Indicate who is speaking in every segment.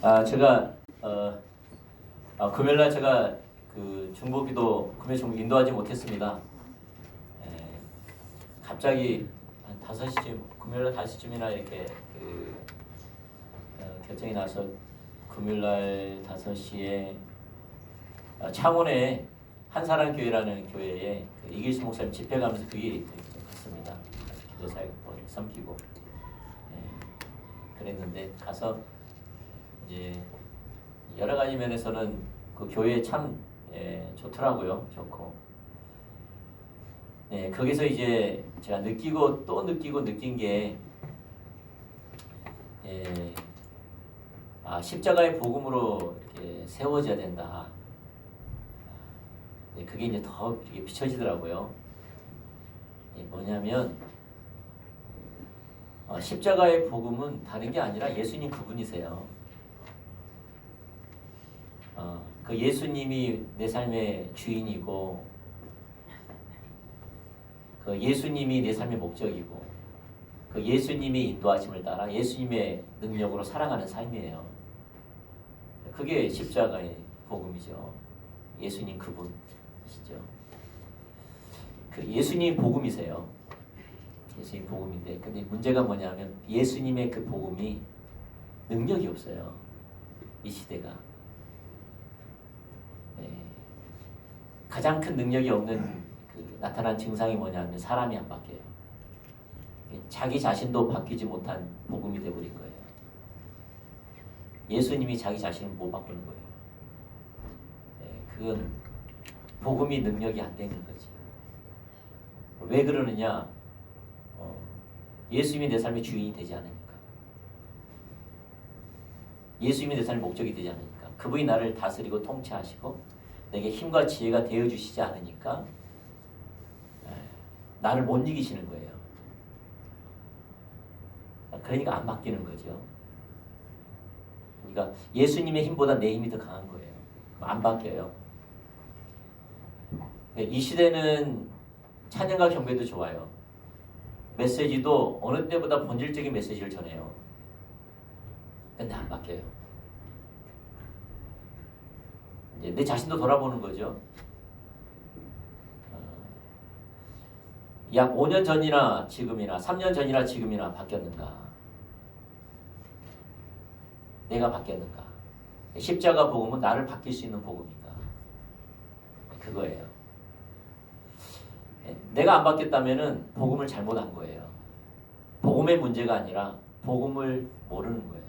Speaker 1: 제가 금요일날 제가 그 중보기도 금요 중보 인도하지 못했습니다. 갑자기 한 5시쯤 금요일날 5시쯤이나 이렇게 결정이 나서 금요일날 5시에 창원에 한사랑 교회라는 교회에 이길수 목사님 집회 가면서 그 일이 갔습니다. 기도사역 섬기고 그랬는데 가서 이제 여러 가지 면에서는 그 교회 참 좋더라고요. 좋고 거기서 이제 제가 느끼고 또 느끼고 느낀 게 십자가의 복음으로 이렇게 세워져야 된다. 그게 이제 더 이렇게 비춰지더라고요. 뭐냐면 십자가의 복음은 다른 게 아니라 예수님 그분이세요. 그 예수님이 내 삶의 주인이고 그 예수님이 내 삶의 목적이고 그 예수님이 인도하심을 따라 예수님의 능력으로 살아가는 삶이에요. 그게 십자가의 복음이죠. 예수님 그분이시죠. 그 예수님 복음이세요. 예수님 복음인데 근데 문제가 뭐냐면 예수님의 그 복음이 능력이 없어요. 이 시대가. 가장 큰 능력이 없는 그 나타난 증상이 뭐냐면 사람이 안 바뀌어요. 자기 자신도 바뀌지 못한 복음이 되어버린 거예요. 예수님이 자기 자신을 못 바꾸는 거예요. 그건 복음이 능력이 안 되는 거지. 왜 그러느냐? 예수님이 내 삶의 주인이 되지 않으니까. 예수님이 내 삶의 목적이 되지 않으니까. 그분이 나를 다스리고 통치하시고 내게 힘과 지혜가 되어주시지 않으니까 나를 못 이기시는 거예요. 그러니까 안 바뀌는 거죠. 그러니까 예수님의 힘보다 내 힘이 더 강한 거예요. 안 바뀌어요. 이 시대는 찬양과 경배도 좋아요. 메시지도 어느 때보다 본질적인 메시지를 전해요. 근데 안 바뀌어요. 이제 내 자신도 돌아보는 거죠. 약 5년 전이나 지금이나 3년 전이나 지금이나 바뀌었는가? 내가 바뀌었는가? 십자가 복음은 나를 바뀔 수 있는 복음인가? 그거예요. 내가 안 바뀌었다면은 복음을 잘못한 거예요. 복음의 문제가 아니라 복음을 모르는 거예요.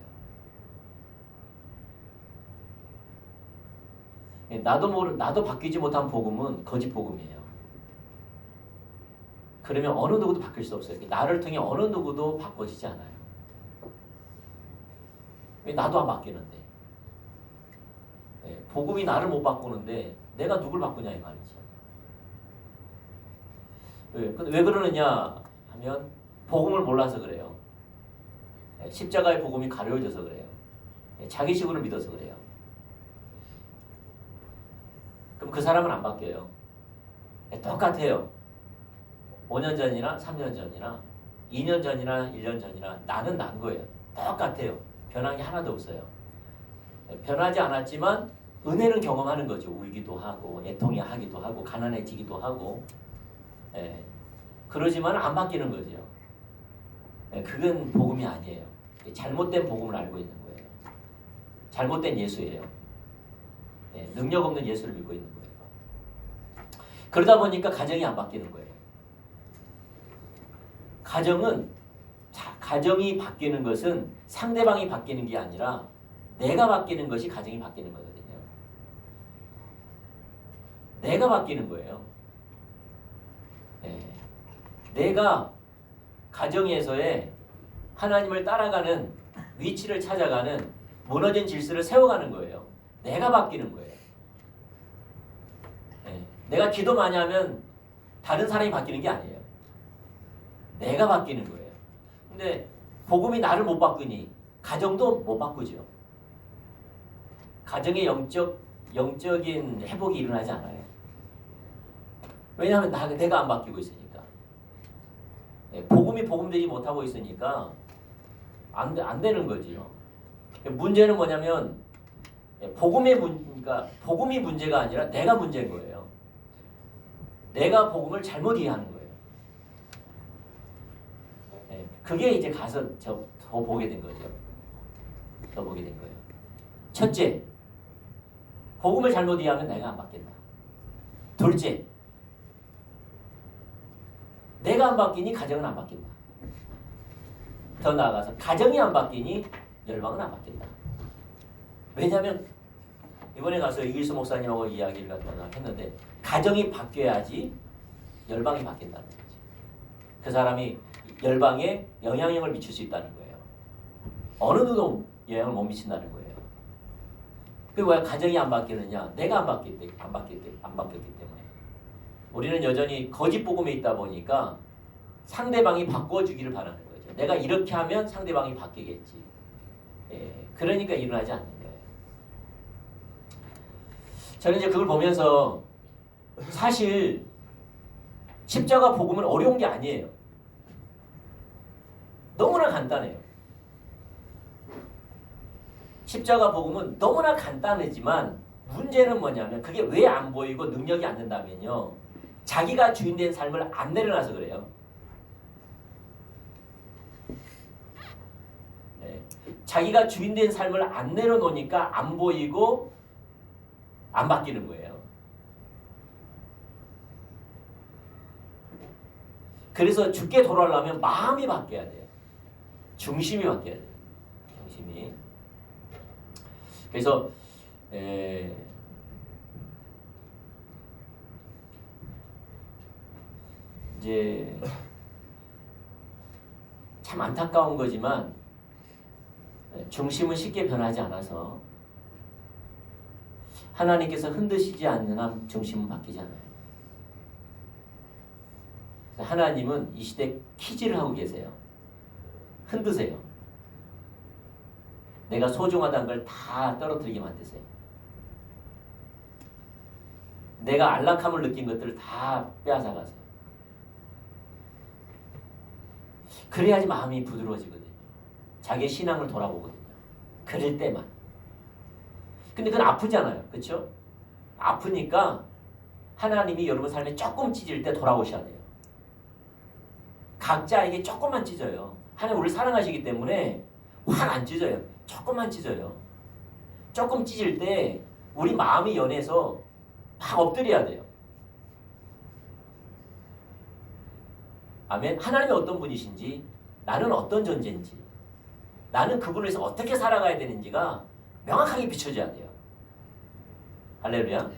Speaker 1: 나도 바뀌지 못한 복음은 거짓 복음이에요. 그러면 어느 누구도 바뀔 수 없어요. 나를 통해 어느 누구도 바꿔지지 않아요. 왜 나도 안 바뀌는데? 복음이 나를 못 바꾸는데 내가 누굴 바꾸냐 이 말이죠. 왜 그러느냐 하면 복음을 몰라서 그래요. 십자가의 복음이 가려져서 그래요. 자기식으로 믿어서 그래요. 그럼 그 사람은 안 바뀌어요. 똑같아요. 5년 전이나 3년 전이나 2년 전이나 1년 전이나 나는 난 거예요. 똑같아요. 변한 게 하나도 없어요. 변하지 않았지만 은혜는 경험하는 거죠. 울기도 하고 애통이 하기도 하고 가난해지기도 하고 그러지만 안 바뀌는 거죠. 그건 복음이 아니에요. 잘못된 복음을 알고 있는 거예요. 잘못된 예수예요. 능력 없는 예수를 믿고 있는 거예요. 그러다 보니까 가정이 안 바뀌는 거예요. 가정이 바뀌는 것은 상대방이 바뀌는 게 아니라 내가 바뀌는 것이 가정이 바뀌는 거거든요. 내가 바뀌는 거예요. 내가 가정에서의 하나님을 따라가는 위치를 찾아가는 무너진 질서를 세워가는 거예요. 내가 바뀌는 거예요. 내가 기도 많이 하면 다른 사람이 바뀌는 게 아니에요. 내가 바뀌는 거예요. 근데 복음이 나를 못 바꾸니 가정도 못 바꾸죠. 가정의 영적인 회복이 일어나지 않아요. 왜냐하면 내가 안 바뀌고 있으니까. 복음이 복음되지 못하고 있으니까 안 되는 거지요. 문제는 뭐냐면 그러니까 복음이 문제가 아니라 내가 문제인 거예요. 내가 복음을 잘못 이해하는 거예요. 그게 이제 가서 더 보게 된 거죠. 더 보게 된 거예요. 첫째, 복음을 잘못 이해하면 내가 안 바뀐다. 둘째, 내가 안 바뀌니 가정은 안 바뀐다. 더 나아가서 가정이 안 바뀌니 열방은 안 바뀐다. 왜냐하면 이번에 가서 이길수 목사님하고 이야기를 갖다가 했는데 가정이 바뀌어야지 열방이 바뀐다는 거지. 그 사람이 열방에 영향력을 미칠 수 있다는 거예요. 어느 누구도 영향을 못 미친다는 거예요. 그게 왜 가정이 안 바뀌느냐? 내가 안 바뀌었기 때문에. 우리는 여전히 거짓 복음에 있다 보니까 상대방이 바꿔주기를 바라는 거죠. 내가 이렇게 하면 상대방이 바뀌겠지. 그러니까 일어나지 않는 거예요. 저는 이제 그걸 보면서 사실 십자가 복음은 어려운 게 아니에요. 너무나 간단해요. 십자가 복음은 너무나 간단하지만 문제는 뭐냐면 그게 왜 안 보이고 능력이 안 된다면요. 자기가 주인된 삶을 안 내려놔서 그래요. 자기가 주인된 삶을 안 내려놓으니까 안 보이고 안 바뀌는 거예요. 그래서 죽게 돌아오려면 마음이 바뀌어야 돼요. 중심이 바뀌어야 돼요. 중심이. 그래서 이제 참 안타까운 거지만 중심은 쉽게 변하지 않아서 하나님께서 흔드시지 않는 한 중심은 바뀌지 않아요. 하나님은 이 시대 키즈를 하고 계세요. 흔드세요. 내가 소중하다는 걸 다 떨어뜨리게 만드세요. 내가 안락함을 느낀 것들을 다 빼앗아가세요. 그래야지 마음이 부드러워지거든요. 자기의 신앙을 돌아보거든요. 그럴 때만. 근데 그건 아프잖아요. 그렇죠? 아프니까 하나님이 여러분 삶에 조금 찢을 때 돌아오셔야 돼요. 각자에게 조금만 찢어요. 하나님 우리를 사랑하시기 때문에 확 안 찢어요. 조금만 찢어요. 조금 찢을 때 우리 마음이 연해서 막 엎드려야 돼요. 아멘. 하나님이 어떤 분이신지, 나는 어떤 존재인지, 나는 그분을 위해서 어떻게 살아가야 되는지가 명확하게 비춰져야 돼요. 할렐루야.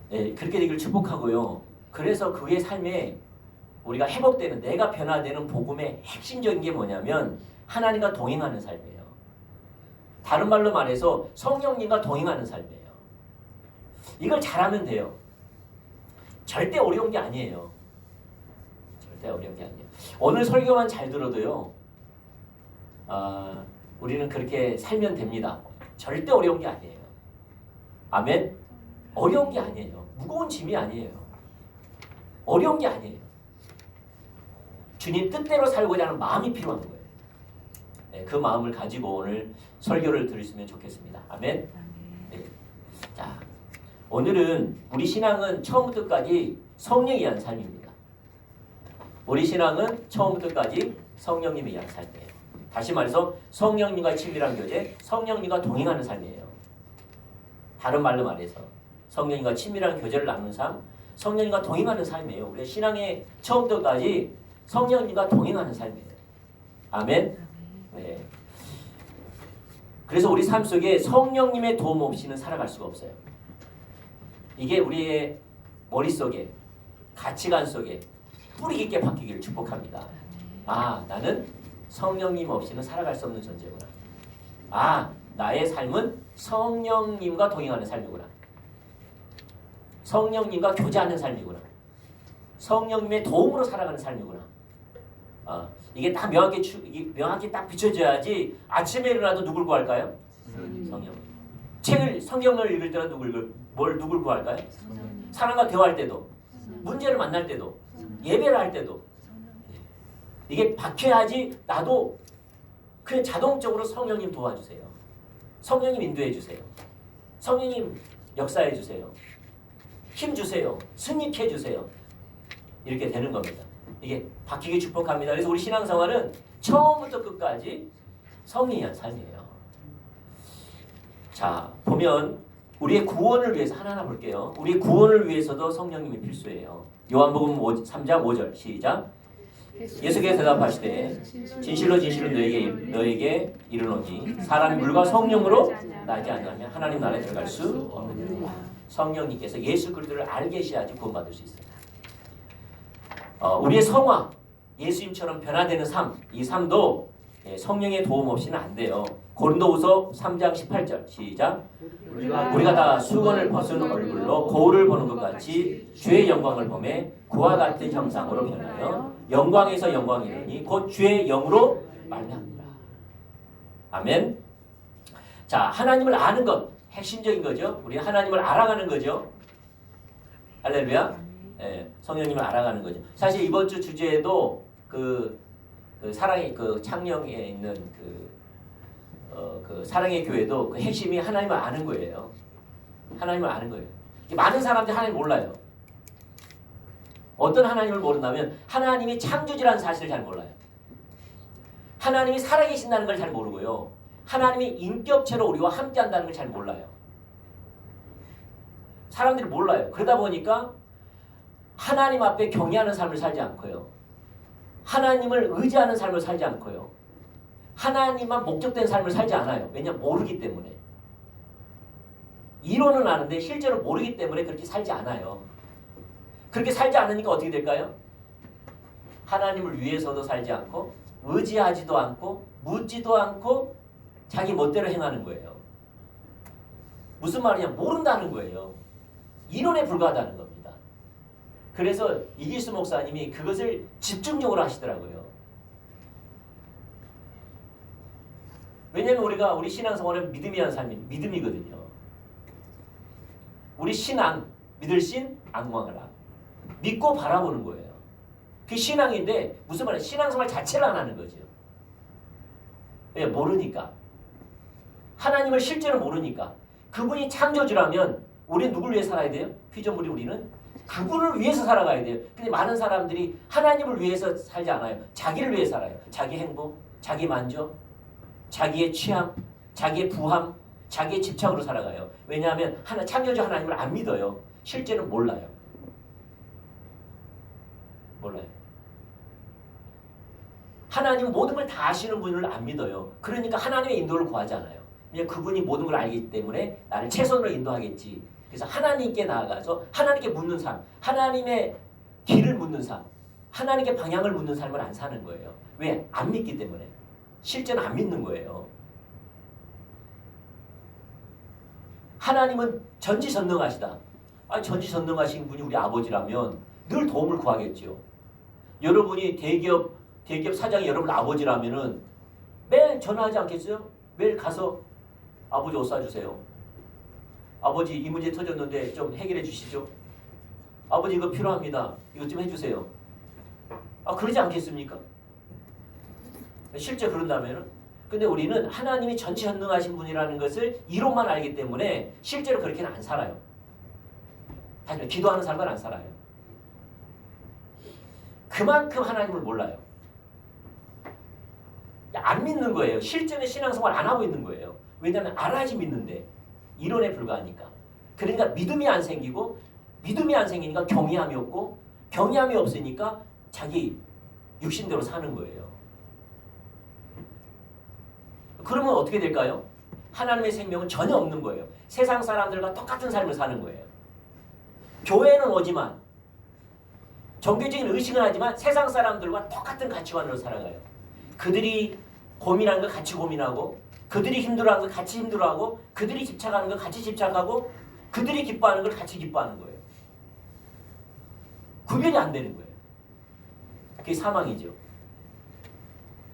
Speaker 1: 네, 그렇게 되기를 축복하고요. 그래서 그의 삶에 우리가 회복되는, 내가 변화되는 복음의 핵심적인 게 뭐냐면 하나님과 동행하는 삶이에요. 다른 말로 말해서 성령님과 동행하는 삶이에요. 이걸 잘하면 돼요. 절대 어려운 게 아니에요. 절대 어려운 게 아니에요. 오늘 설교만 잘 들어도요. 우리는 그렇게 살면 됩니다. 절대 어려운 게 아니에요. 아멘? 어려운 게 아니에요. 무거운 짐이 아니에요. 어려운 게 아니에요. 주님 뜻대로 살고자 하는 마음이 필요한 거예요. 네, 그 마음을 가지고 오늘 설교를 들으시면 좋겠습니다. 아멘? 네. 자, 오늘은 우리 신앙은 처음부터 끝까지 성령에 의한 삶입니다. 우리 신앙은 처음부터 끝까지 성령님에 의한 삶이에요. 다시 말해서 성령님과 친밀한 교제, 성령님과 동행하는 삶이에요. 다른 말로 말해서 성령님과 친밀한 교제를 나누는 삶, 성령님과 동행하는 삶이에요. 우리 신앙의 처음부터 끝까지 성령님과 동행하는 삶이에요. 아멘? 네. 그래서 우리 삶 속에 성령님의 도움 없이는 살아갈 수가 없어요. 이게 우리의 머릿속에, 가치관 속에 뿌리 깊게 박히기를 축복합니다. 나는 성령님 없이는 살아갈 수 없는 존재구나. 나의 삶은 성령님과 동행하는 삶이구나. 성령님과 교제하는 삶이구나. 성령님의 도움으로 살아가는 삶이구나. 이게 다 명확히 딱 비춰져야지 아침에 일어나도 누굴 구할까요? 성령. 성경을 읽을 때는 누굴 구할까요? 사람과 대화할 때도, 문제를 만날 때도, 예배를 할 때도. 이게 박혀야지 나도 그냥 자동적으로 성령님 도와주세요. 성령님 인도해 주세요. 성령님 역사해 주세요. 힘 주세요. 승리케 주세요. 이렇게 되는 겁니다. 이게 바뀌게 축복합니다. 그래서 우리 신앙생활은 처음부터 끝까지 성령의 삶이에요. 자, 보면 우리의 구원을 위해서 하나하나 볼게요. 우리의 구원을 위해서도 성령님이 필수예요. 요한복음 3장 5절 시작. 예수께서 대답하시되 진실로 진실로 너에게 이르노니 사람이 물과 성령으로 나지 않으면 하나님 나라에 들어갈 수 없느니라. 성령님께서 예수 그리스도를 알게 하셔야지 구원받을 수 있어요. 우리의 성화, 예수님처럼 변화되는 삶, 이 삶도 성령의 도움 없이는 안 돼요. 고린도후서 3장 18절 시작. 우리가 다 수건을 벗은 얼굴로 거울을 보는 것 같이 주의 영광을 보매 그와 같은 형상으로 변하여 영광에서 영광이 이르니 곧 주의 영으로 말미암니라. 아멘. 자, 하나님을 아는 것 핵심적인 거죠. 우리 하나님을 알아가는 거죠. 할렐루야. 성령님을 알아가는 거죠. 사실 이번 주 주제도 그 사랑의 그 창녕에 있는 그 사랑의 교회도 그 핵심이 하나님을 아는 거예요. 하나님을 아는 거예요. 많은 사람들이 하나님 몰라요. 어떤 하나님을 모른다면 하나님이 창조주라는 사실을 잘 몰라요. 하나님이 살아계신다는 걸 잘 모르고요. 하나님이 인격체로 우리와 함께한다는 걸 잘 몰라요. 사람들이 몰라요. 그러다 보니까 하나님 앞에 경외하는 삶을 살지 않고요. 하나님을 의지하는 삶을 살지 않고요. 하나님만 목적된 삶을 살지 않아요. 왜냐하면 모르기 때문에. 이론은 아는데 실제로 모르기 때문에 그렇게 살지 않아요. 그렇게 살지 않으니까 어떻게 될까요? 하나님을 위해서도 살지 않고 의지하지도 않고 묻지도 않고 자기 멋대로 행하는 거예요. 무슨 말이냐? 모른다는 거예요. 이론에 불과하다는 겁니다. 그래서 이길수 목사님이 그것을 집중적으로 하시더라고요. 왜냐하면 우리 신앙생활은 믿음이라는 삶이 믿음이거든요. 우리 신앙, 믿을 신, 앙망을 악. 믿고 바라보는 거예요. 그게 신앙인데 무슨 말이야? 신앙생활 자체를 안 하는 거죠. 왜? 모르니까. 하나님을 실제로 모르니까. 그분이 창조주라면 우리는 누굴 위해 살아야 돼요? 피조물이 우리는 그분을 위해서 살아가야 돼요. 근데 많은 사람들이 하나님을 위해서 살지 않아요. 자기를 위해 살아요. 자기 행복, 자기 만족, 자기의 취향, 자기의 부함, 자기의 집착으로 살아가요. 왜냐하면 창조주 하나님을 안 믿어요. 실제는 몰라요. 몰라요. 하나님은 모든 걸 다 아시는 분을 안 믿어요. 그러니까 하나님의 인도를 구하잖아요. 왜냐하면 그분이 모든 걸 알기 때문에 나를 최선으로 인도하겠지. 그래서 하나님께 나아가서 하나님께 묻는 삶, 하나님의 길을 묻는 삶, 하나님께 방향을 묻는 삶을 안 사는 거예요. 왜? 안 믿기 때문에. 실제는 안 믿는 거예요. 하나님은 전지전능하시다. 전지전능하신 분이 우리 아버지라면 늘 도움을 구하겠죠. 여러분이 대기업 사장이 여러분 아버지라면은 매일 전화하지 않겠어요? 매일 가서 아버지 옷 사주세요. 아버지 이 문제 터졌는데 좀 해결해 주시죠. 아버지 이거 필요합니다. 이것 좀 해주세요. 그러지 않겠습니까? 실제 그런다면은. 근데 우리는 하나님이 전지전능하신 분이라는 것을 이론만 알기 때문에 실제로 그렇게는 안 살아요. 하지만 기도하는 삶은 안 살아요. 그만큼 하나님을 몰라요. 안 믿는 거예요. 실제는 신앙생활 안 하고 있는 거예요. 왜냐하면 알아야지 믿는데 이론에 불과하니까. 그러니까 믿음이 안 생기니까 경외함이 없고 경외함이 없으니까 자기 육신대로 사는 거예요. 그러면 어떻게 될까요? 하나님의 생명은 전혀 없는 거예요. 세상 사람들과 똑같은 삶을 사는 거예요. 교회는 오지만 종교적인 의식은 하지만 세상 사람들과 똑같은 가치관으로 살아가요. 그들이 고민하는 걸 같이 고민하고 그들이 힘들어하는 걸 같이 힘들어하고 그들이 집착하는 걸 같이 집착하고 그들이 기뻐하는 걸 같이 기뻐하는 거예요. 구별이 안 되는 거예요. 그게 사망이죠.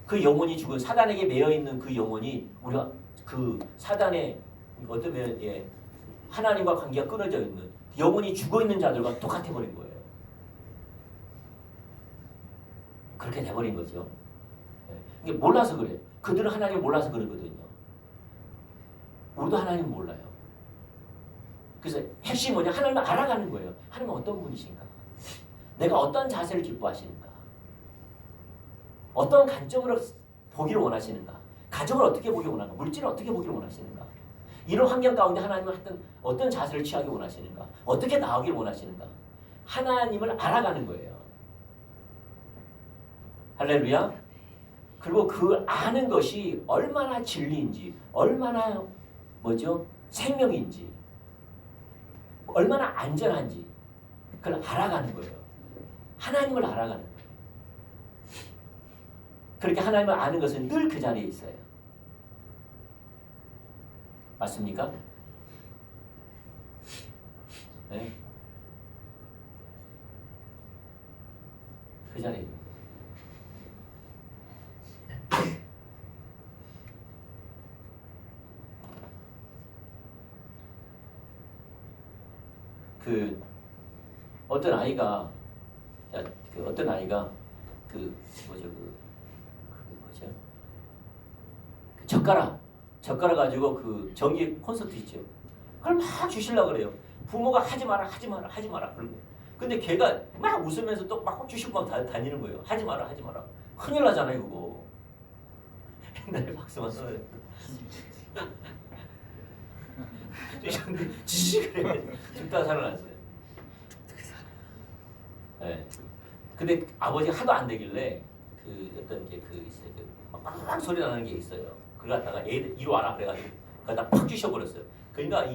Speaker 1: 그 영혼이 죽은 사단에게 매여있는 그 영혼이 우리가 그 사단의 어떤 면에 하나님과 관계가 끊어져 있는 영혼이 죽어있는 자들과 똑같아버린 거예요. 그렇게 돼버린 거죠. 이게 몰라서 그래요. 그들은 하나님을 몰라서 그러거든요. 우리도 하나님 몰라요. 그래서 핵심이 뭐냐? 하나님을 알아가는 거예요. 하나님은 어떤 분이신가? 내가 어떤 자세를 기뻐하시는가? 어떤 관점으로 보기를 원하시는가? 가정을 어떻게 보기 원하는가? 물질을 어떻게 보기 원하시는가? 이런 환경 가운데 하나님은 어떤 자세를 취하기 원하시는가? 어떻게 나오길 원하시는가? 하나님을 알아가는 거예요. 할렐루야. 그리고 그 아는 것이 얼마나 진리인지, 얼마나 생명인지, 얼마나 안전한지 그걸 알아가는 거예요. 하나님을 알아가는 거예요. 그렇게 하나님을 아는 것은 늘 그 자리에 있어요. 맞습니까? 네. 그 자리에 있는 그 어떤 아이가 젓가락 가지고 그 정기 콘서트 있죠. 그걸 막 주시려고 그래요. 부모가 하지 마라. 그러고. 근데 걔가 막 웃으면서 또 막 주시고 막 다니는 거예요. 하지 마라. 큰일 나잖아요, 그거. 옛날에 박수만 써요. 지지그래. 죽다가 살아났어요. 네. 근데 아버지가 하도 안 되길래 그 어떤 게 그 있어요. 막 소리 나는 게 있어요. 그걸 갖다가 애들 이리 와라 그래가지고 그갖다 팍 주셔버렸어요. 그러니까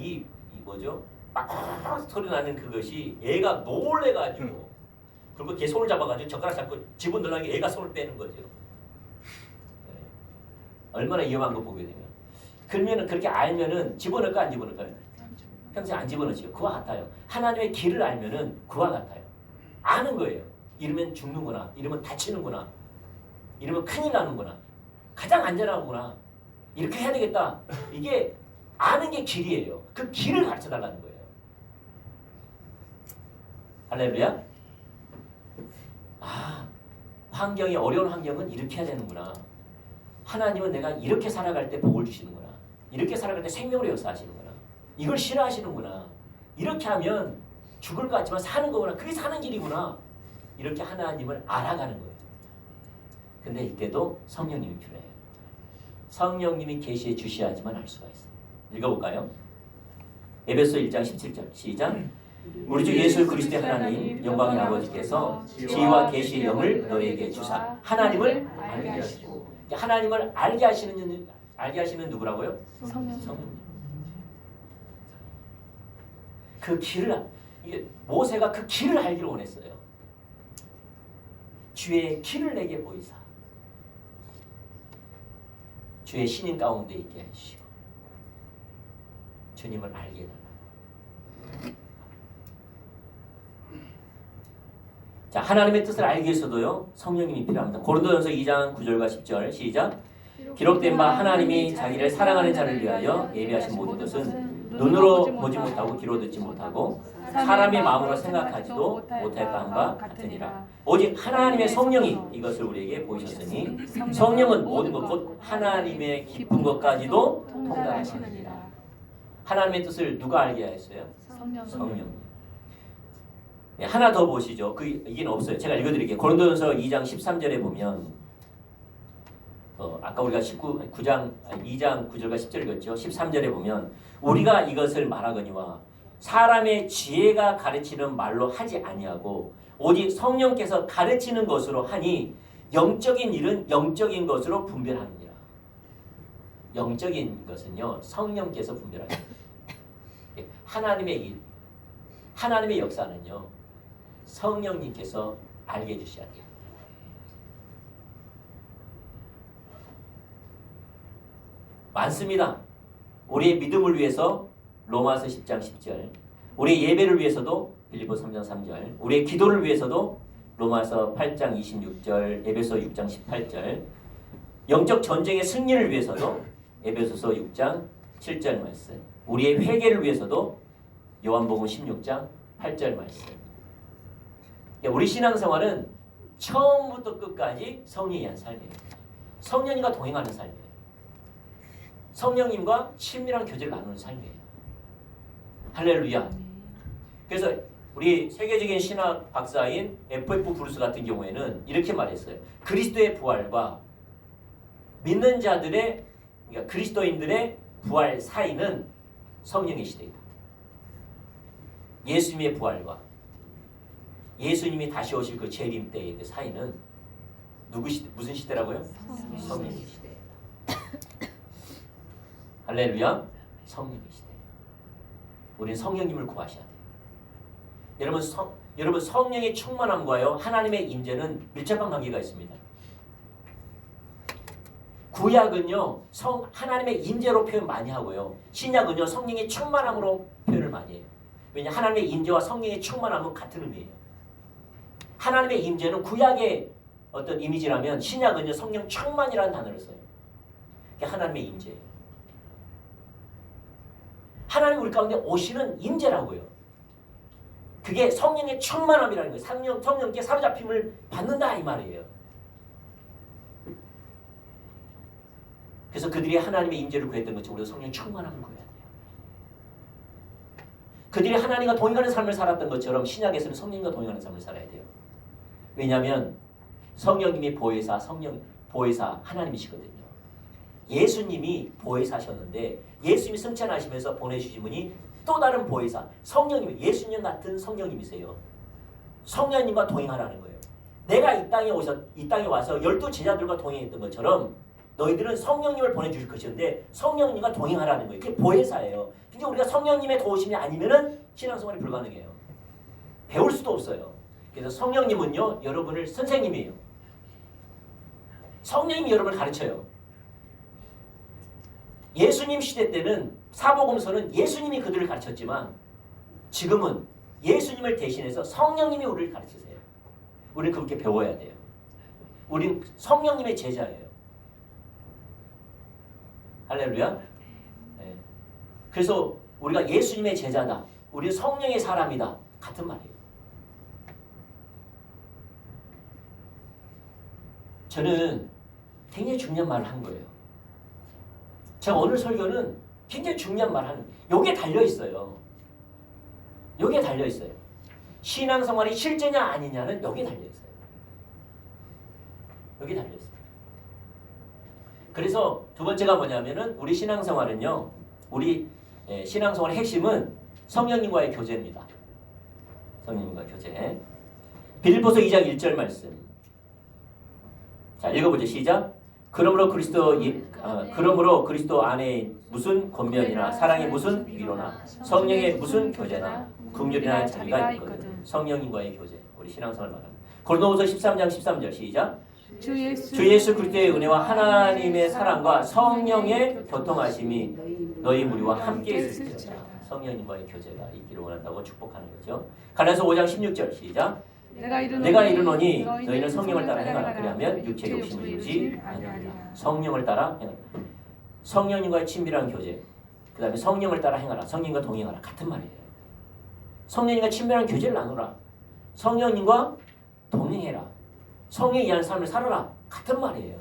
Speaker 1: 막 소리 나는 그것이 애가 놀래가지고 그리고 걔 손을 잡아가지고 젓가락 잡고 집어넣으려고 애가 손을 빼는 거죠. 네. 얼마나 위험한 거 보게 되면. 그러면은 그렇게 알면은 집어넣을까 안 집어넣을까요? 평생 안 집어넣죠. 그와 같아요. 하나님의 길을 알면은 그와 같아요. 아는 거예요. 이러면 죽는구나. 이러면 다치는구나. 이러면 큰일 나는구나. 가장 안전하구나. 이렇게 해야 되겠다. 이게 아는 게 길이에요. 그 길을 가르쳐 달라는 거예요. 할렐루야. 환경이 어려운 환경은 이렇게 해야 되는구나. 하나님은 내가 이렇게 살아갈 때 복을 주시는구나. 이렇게 살아갈 때 생명으로 역사하시는구나. 이걸 싫어하시는구나. 이렇게 하면 죽을 것 같지만 사는 거구나. 그게 사는 길이구나. 이렇게 하나님을 알아가는 거예요. 근데 이때도 성령님이 필요해요. 성령님이 계시해 주셔야지만 알 수가 있어요. 읽어볼까요? 에베소 1장 17절 시작. 우리 주 예수 그리스도의 하나님 영광의 아버지께서 지혜와 계시의 영을 너희에게 주사 하나님을 알게 하시고, 하나님을 알게 하시는 누구라고요? 성령님. 그 길을 모세가 그 길을 알기를 원했어요. 주의 길을 내게 보이사 주의 신인 가운데 있게 해주시고 주님을 알게 해달라. 자, 하나님의 뜻을 알기 위해서도요 성령님이 필요합니다. 고린도전서 2장 9절과 10절 시작. 기록된 바 하나님이 자기를 사랑하는 자를 위하여 예비하신 모든 것은 눈으로 보지 못하고 귀로 듣지 못하고 사람의 마음으로 생각하지도 못할 바함과 같으니라. 오직 하나님의 성령이 이것을 우리에게 보이셨으니 성령은 모든 것 곧 하나님의 깊은 것까지도 통달하시느니라. 하나님의 뜻을 누가 알게 하였어요? 성령. 하나 더 보시죠. 이게 없어요. 제가 읽어드릴게요. 고린도전서 2장 13절에 보면 아까 우리가 2장 9절과 10절 읽었죠. 13절에 보면 우리가 이것을 말하거니와 사람의 지혜가 가르치는 말로 하지 아니하고 오직 성령께서 가르치는 것으로 하니 영적인 일은 영적인 것으로 분별하느니라. 영적인 것은요 성령께서 분별하십니다. 하나님의 일, 하나님의 역사는요 성령님께서 알게 해주셔야 돼요. 많습니다. 우리의 믿음을 위해서 로마서 10장 10절, 우리의 예배를 위해서도 빌립보 3장 3절, 우리의 기도를 위해서도 로마서 8장 26절, 에베소 6장 18절, 영적 전쟁의 승리를 위해서도 에베소서 6장 7절 말씀, 우리의 회개를 위해서도 요한복음 16장 8절 말씀. 우리 신앙생활은 처음부터 끝까지 성령이 한 삶이에요. 성령님과 동행하는 삶이에요. 성령님과 친밀한 교제를 나누는 삶이에요. 할렐루야. 그래서 우리 세계적인 신학 박사인 F.F. 브루스 같은 경우에는 이렇게 말했어요. 그리스도의 부활과 믿는 자들의, 그러니까 그리스도인들의 부활 사이는 성령의 시대이다. 예수님의 부활과 예수님이 다시 오실 그 재림 때의 그 사이는 누구 시대, 무슨 시대라고요? 성령의 시대다. 할렐루야. 성령의 시대. 우리는 성령님을 구하셔야 돼요. 여러분 성령의 충만함과요 하나님의 임재는 밀접한 관계가 있습니다. 구약은요 하나님의 임재로 표현 많이 하고요, 신약은요 성령의 충만함으로 표현을 많이 해요. 왜냐, 하나님의 임재와 성령의 충만함은 같은 의미예요. 하나님의 임재는 구약의 어떤 이미지라면 신약은요 성령 충만이라는 단어를 써요. 그게 하나님의 임재예요. 하나님 우리 가운데 오시는 임재라고요. 그게 성령의 충만함이라는 거예요. 성령께 사로잡힘을 받는다 이 말이에요. 그래서 그들이 하나님의 임재를 구했던 것처럼 우리도 성령 충만함을 구해야 돼요. 그들이 하나님과 동행하는 삶을 살았던 것처럼 신약에서는 성령과 동행하는 삶을 살아야 돼요. 왜냐하면 성령님이 보혜사 하나님이시거든요. 예수님이 보혜사셨는데 예수님이 승천하시면서 보내주신 분이 또 다른 보혜사 성령님이, 예수님 같은 성령님이세요. 성령님과 동행하라는 거예요. 내가 이 땅에 와서 12 제자들과 동행했던 것처럼 너희들은 성령님을 보내주실 것이었는데 성령님과 동행하라는 거예요. 그게 보혜사예요. 근데 우리가 성령님의 도우심이 아니면은 신앙생활이 불가능해요. 배울 수도 없어요. 그래서 성령님은요 여러분을 선생님이에요. 성령님이 여러분을 가르쳐요. 예수님 시대 때는 사복음서는 예수님이 그들을 가르쳤지만 지금은 예수님을 대신해서 성령님이 우리를 가르치세요. 우리는 그렇게 배워야 돼요. 우린 성령님의 제자예요. 할렐루야. 네. 그래서 우리가 예수님의 제자다, 우리는 성령의 사람이다, 같은 말이에요. 저는 굉장히 중요한 말을 한 거예요. 제가 오늘 설교는 굉장히 중요한 말을 하는 거예요. 여기에 달려있어요. 여기에 달려있어요. 신앙생활이 실제냐 아니냐는 여기에 달려있어요. 여기에 달려있어요. 그래서 두 번째가 뭐냐면은 우리 신앙생활은요, 우리 신앙생활의 핵심은 성령님과의 교제입니다. 성령님과의 교제. 빌립보서 2장 1절 말씀. 자, 읽어보죠. 시작. 그러므로 그리스도 안에 무슨 권면이나 사랑의 무슨 위로나 성령의 무슨 교제나 긍휼이나 자비가 있거든. 성령님과의 교제. 우리 신앙생활 말합니다. 고린도후서 13장 13절 시작. 주 예수 그리스도의 은혜와 하나님의 사랑과 성령의 교통하심이 너희 무리와 함께 있을지어다. 성령님과의 교제가 있기를 원한다고 축복하는 거죠. 갈라디아서 5장 16절 시작. 내가 이르노니 너희는 성령을 따라 행하라. 그리하면 육체 욕심을 이루지 아니하리라. 성령을 따라 행하라. 성령님과의 친밀한 교제, 그 다음에 성령을 따라 행하라. 성령과 동행하라. 같은 말이에요. 성령님과 친밀한 교제를 나누라. 성령님과 동행해라. 성령에 의한 삶을 살아라. 같은 말이에요.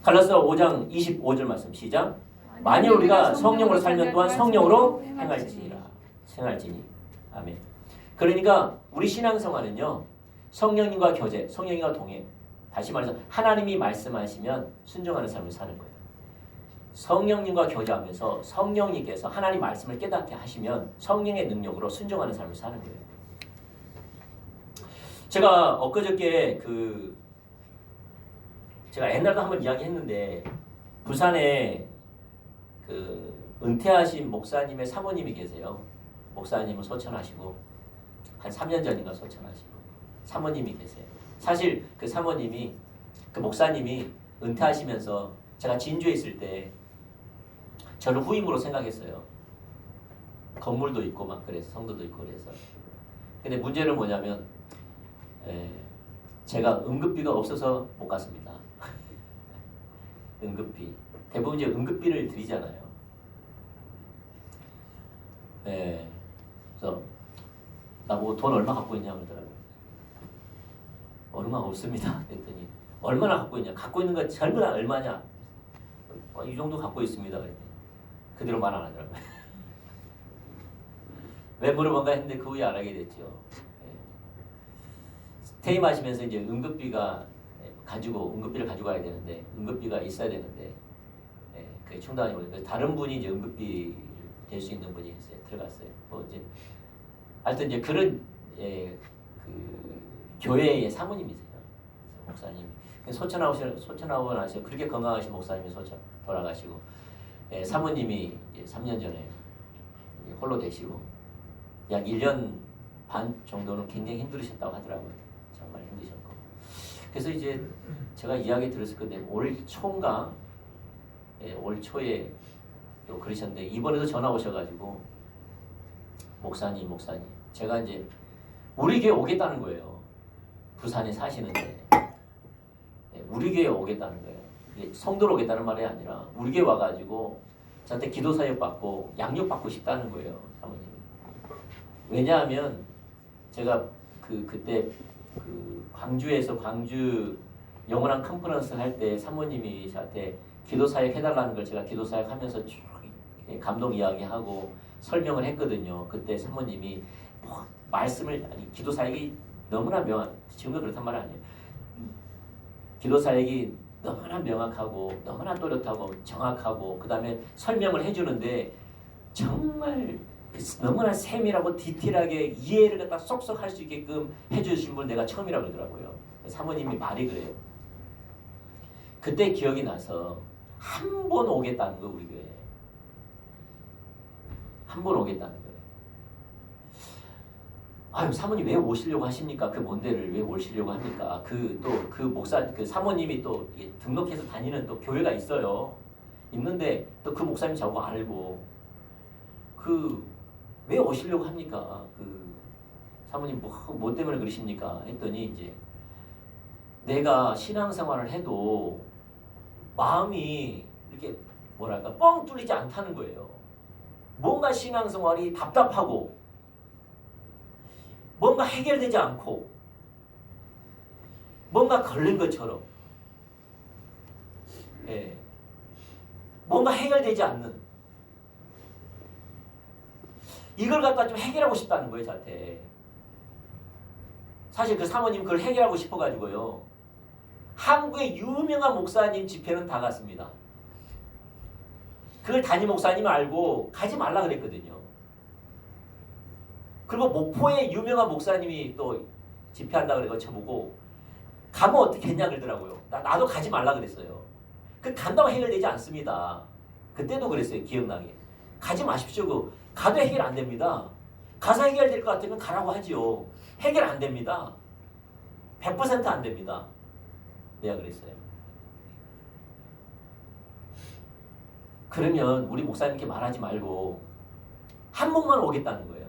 Speaker 1: 갈라디아서 5장 25절 말씀 시작. 만일 우리가 성령으로 살면 또한 성령으로 행할지니. 아멘. 그러니까 우리 신앙생활은요, 성령님과 교제, 성령님과 동행, 다시 말해서 하나님이 말씀하시면 순종하는 삶을 사는 거예요. 성령님과 교제하면서 성령님께서 하나님 말씀을 깨닫게 하시면 성령의 능력으로 순종하는 삶을 사는 거예요. 제가 엊그저께 제가 옛날도 한번 이야기했는데 부산에 은퇴하신 목사님의 사모님이 계세요. 목사님은 소천하시고 한 3년 전인가 소천하시고 사모님이 계세요. 사실 그 사모님이, 그 목사님이 은퇴하시면서 제가 진주에 있을 때 저를 후임으로 생각했어요. 건물도 있고 막 그래서 성도도 있고 그래서. 근데 문제는 뭐냐면 제가 응급비가 없어서 못 갔습니다. 응급비. 대부분 이제 응급비를 드리잖아요. 그래서 나보고 돈 얼마 갖고 있냐고 그러더라고요. 얼마 없습니다. 그랬더니 얼마나 갖고 있냐? 갖고 있는 거 전부 다 얼마냐? 이 정도 갖고 있습니다. 그랬더니 그대로 말 안 하더라고요. 왜 물어본가 했는데 그 후에 알게 됐죠. 예. 퇴임하시면서 이제 응급비를 가지고 가야 되는데 응급비가 있어야 되는데 예, 그게 충당이 오니까 다른 분이 이제 응급비 될 수 있는 분이 있어요. 들어갔어요. 뭐 이제 하여튼 이제 그런 예, 그 교회의 사모님이세요. 목사님. 소천하고 나서 그렇게 건강하신 목사님이 돌아가시고 예, 사모님이 이제 3년 전에 홀로 되시고 약 1년 반 정도는 굉장히 힘들으셨다고 하더라고요. 정말 힘드셨고. 그래서 이제 제가 이야기 들었을 건데 올 초인가 예, 올 초에 또 그러셨는데 이번에도 전화 오셔가지고 목사님 제가 이제 우리 교회 오겠다는 거예요. 부산에 사시는데 예, 우리 교회 오겠다는 거예요. 성도로 오겠다는 말이 아니라 우리 교회 와가지고 저한테 기도 사역 받고 양육 받고 싶다는 거예요. 사모님. 왜냐하면 제가 그때 광주에서 광주 영원한 컨퍼런스 할 때 사모님이 저한테 기도 사역 해달라는 걸 제가 기도 사역 하면서 쭉 감동 이야기하고 설명을 했거든요. 그때 사모님이 뭐 말씀을 기도 사역이 너무나 지금도 그렇단 말이 아니에요. 기도 사역이 너무나 명확하고 너무나 또렷하고 정확하고 그 다음에 설명을 해주는데 정말 너무나 세밀하고 디테일하게 이해를 갖다 쏙쏙 할 수 있게끔 해주신 분 내가 처음이라고 그러더라고요. 사모님이 말이 그래요. 그때 기억이 나서 한 번 오겠다는 거 우리 교회에. 한 번 오겠다는 거예요. 아유 사모님 왜 오시려고 하십니까? 그 먼 데를 왜 오시려고 합니까? 그 사모님이 또 등록해서 다니는 또 교회가 있어요. 있는데 또 그 목사님 저하고 알고 왜 오시려고 합니까? 사모님 뭐 때문에 그러십니까? 했더니 이제 내가 신앙생활을 해도 마음이 이렇게 뭐랄까 뻥 뚫리지 않다는 거예요. 뭔가 신앙생활이 답답하고 뭔가 해결되지 않고 뭔가 걸린 것처럼 예. 뭔가 해결되지 않는 이걸 갖다 좀 해결하고 싶다는 거예요. 저한테. 사실 그 사모님 그걸 해결하고 싶어가지고요. 한국의 유명한 목사님 집회는 다 갔습니다. 그걸 담임 목사님 알고 가지 말라 그랬거든요. 그리고 목포의 유명한 목사님이 또 집회한다 그래서 저보고 가면 어떻게 했냐 그러더라고요. 나도 가지 말라 그랬어요. 간다고 해결되지 않습니다. 그때도 그랬어요. 기억나게. 가지 마십시오. 가도 해결 안 됩니다. 가서 해결될 것 같으면 가라고 하지요. 해결 안 됩니다. 100% 안 됩니다. 내가 그랬어요. 그러면 우리 목사님께 말하지 말고 한 번만 오겠다는 거예요.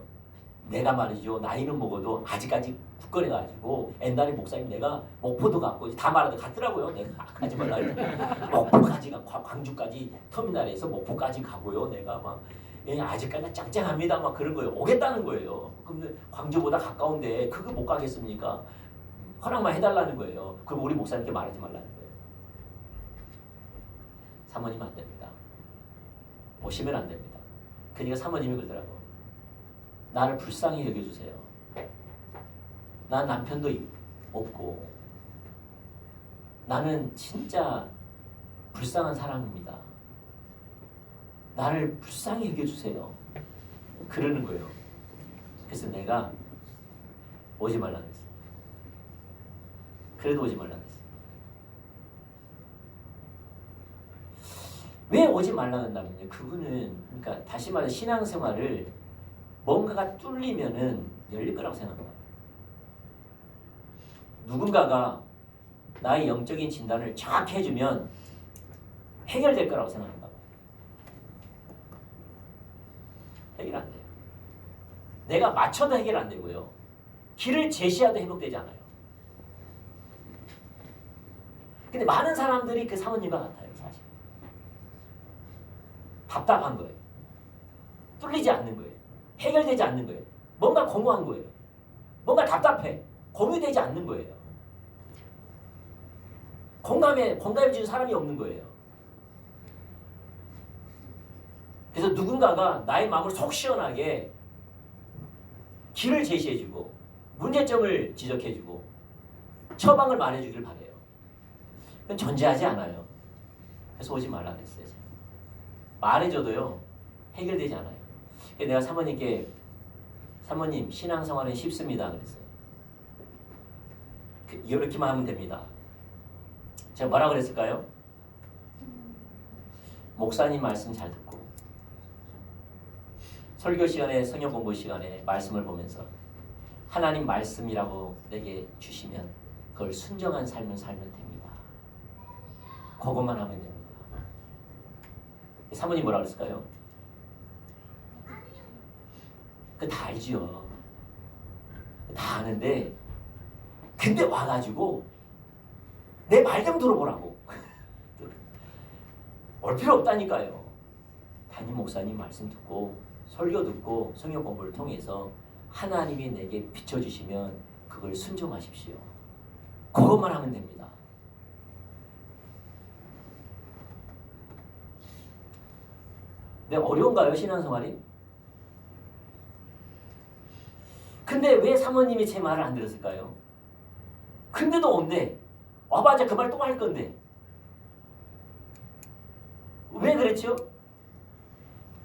Speaker 1: 내가 말이죠. 나이는 먹어도 아직까지 굳건해가지고 옛날에 목사님 내가 목포도 갔고 다 말하다 갔더라고요. 내가 가지 말라 목포까지 광주까지 터미널에서 목포까지 가고요. 내가 막 아직까지 짱짱합니다. 막 그런 거예요. 오겠다는 거예요. 근데 광주보다 가까운데 그거 못 가겠습니까? 허락만 해달라는 거예요. 그럼 우리 목사님께 말하지 말라는 거예요. 사모님은 안 됩니다. 오시면 안 됩니다. 그러니까 사모님이 그러더라고. 나를 불쌍히 여겨주세요. 난 남편도 없고 나는 진짜 불쌍한 사람입니다. 나를 불쌍히 여겨주세요. 그러는 거예요. 그래서 내가 오지 말라고 했어요. 그래도 오지 말라고 했어요. 왜 오지 말라고 한다면요. 그분은 그러니까 다시 말해 신앙생활을 뭔가가 뚫리면은 열릴 거라고 생각합니다. 누군가가 나의 영적인 진단을 정확히 해주면 해결될 거라고 생각합니다. 해결 안 돼요. 내가 맞춰도 해결 안 되고요. 길을 제시해도 회복되지 않아요. 근데 많은 사람들이 그 사모님과 같아요. 사실. 답답한 거예요. 뚫리지 않는 거예요. 해결되지 않는 거예요. 뭔가 공허한 거예요. 뭔가 답답해. 공유되지 않는 거예요. 공감해 주는 사람이 없는 거예요. 그래서 누군가가 나의 마음을 속 시원하게 길을 제시해주고 문제점을 지적해주고 처방을 말해주길 바래요. 그건 존재하지 않아요. 그래서 오지 말라 그랬어요. 말해줘도요 해결되지 않아요. 그래서 내가 사모님께 사모님 신앙생활은 쉽습니다 그랬어요. 이렇게만 하면 됩니다. 제가 뭐라 그랬을까요? 목사님 말씀 잘 듣고 설교 시간에 성경 공부 시간에 말씀을 보면서 하나님 말씀이라고 내게 주시면 그걸 순종한 삶을 살면 됩니다. 그것만 하면 됩니다. 사모님 뭐라 그랬을까요? 그 다 알지요. 다 아는데 근데 와가지고 내 말 좀 들어보라고. 올 필요 없다니까요. 담임 목사님 말씀 듣고 설교 듣고 성경 공부를 통해서 하나님이 내게 비춰주시면 그걸 순종하십시오. 그것만 하면 됩니다. 근데 어려운가요 신앙생활이? 근데 왜 사모님이 제 말을 안 들었을까요? 근데도 온대. 와봐자 그 말 또 할 건데. 왜 그랬죠?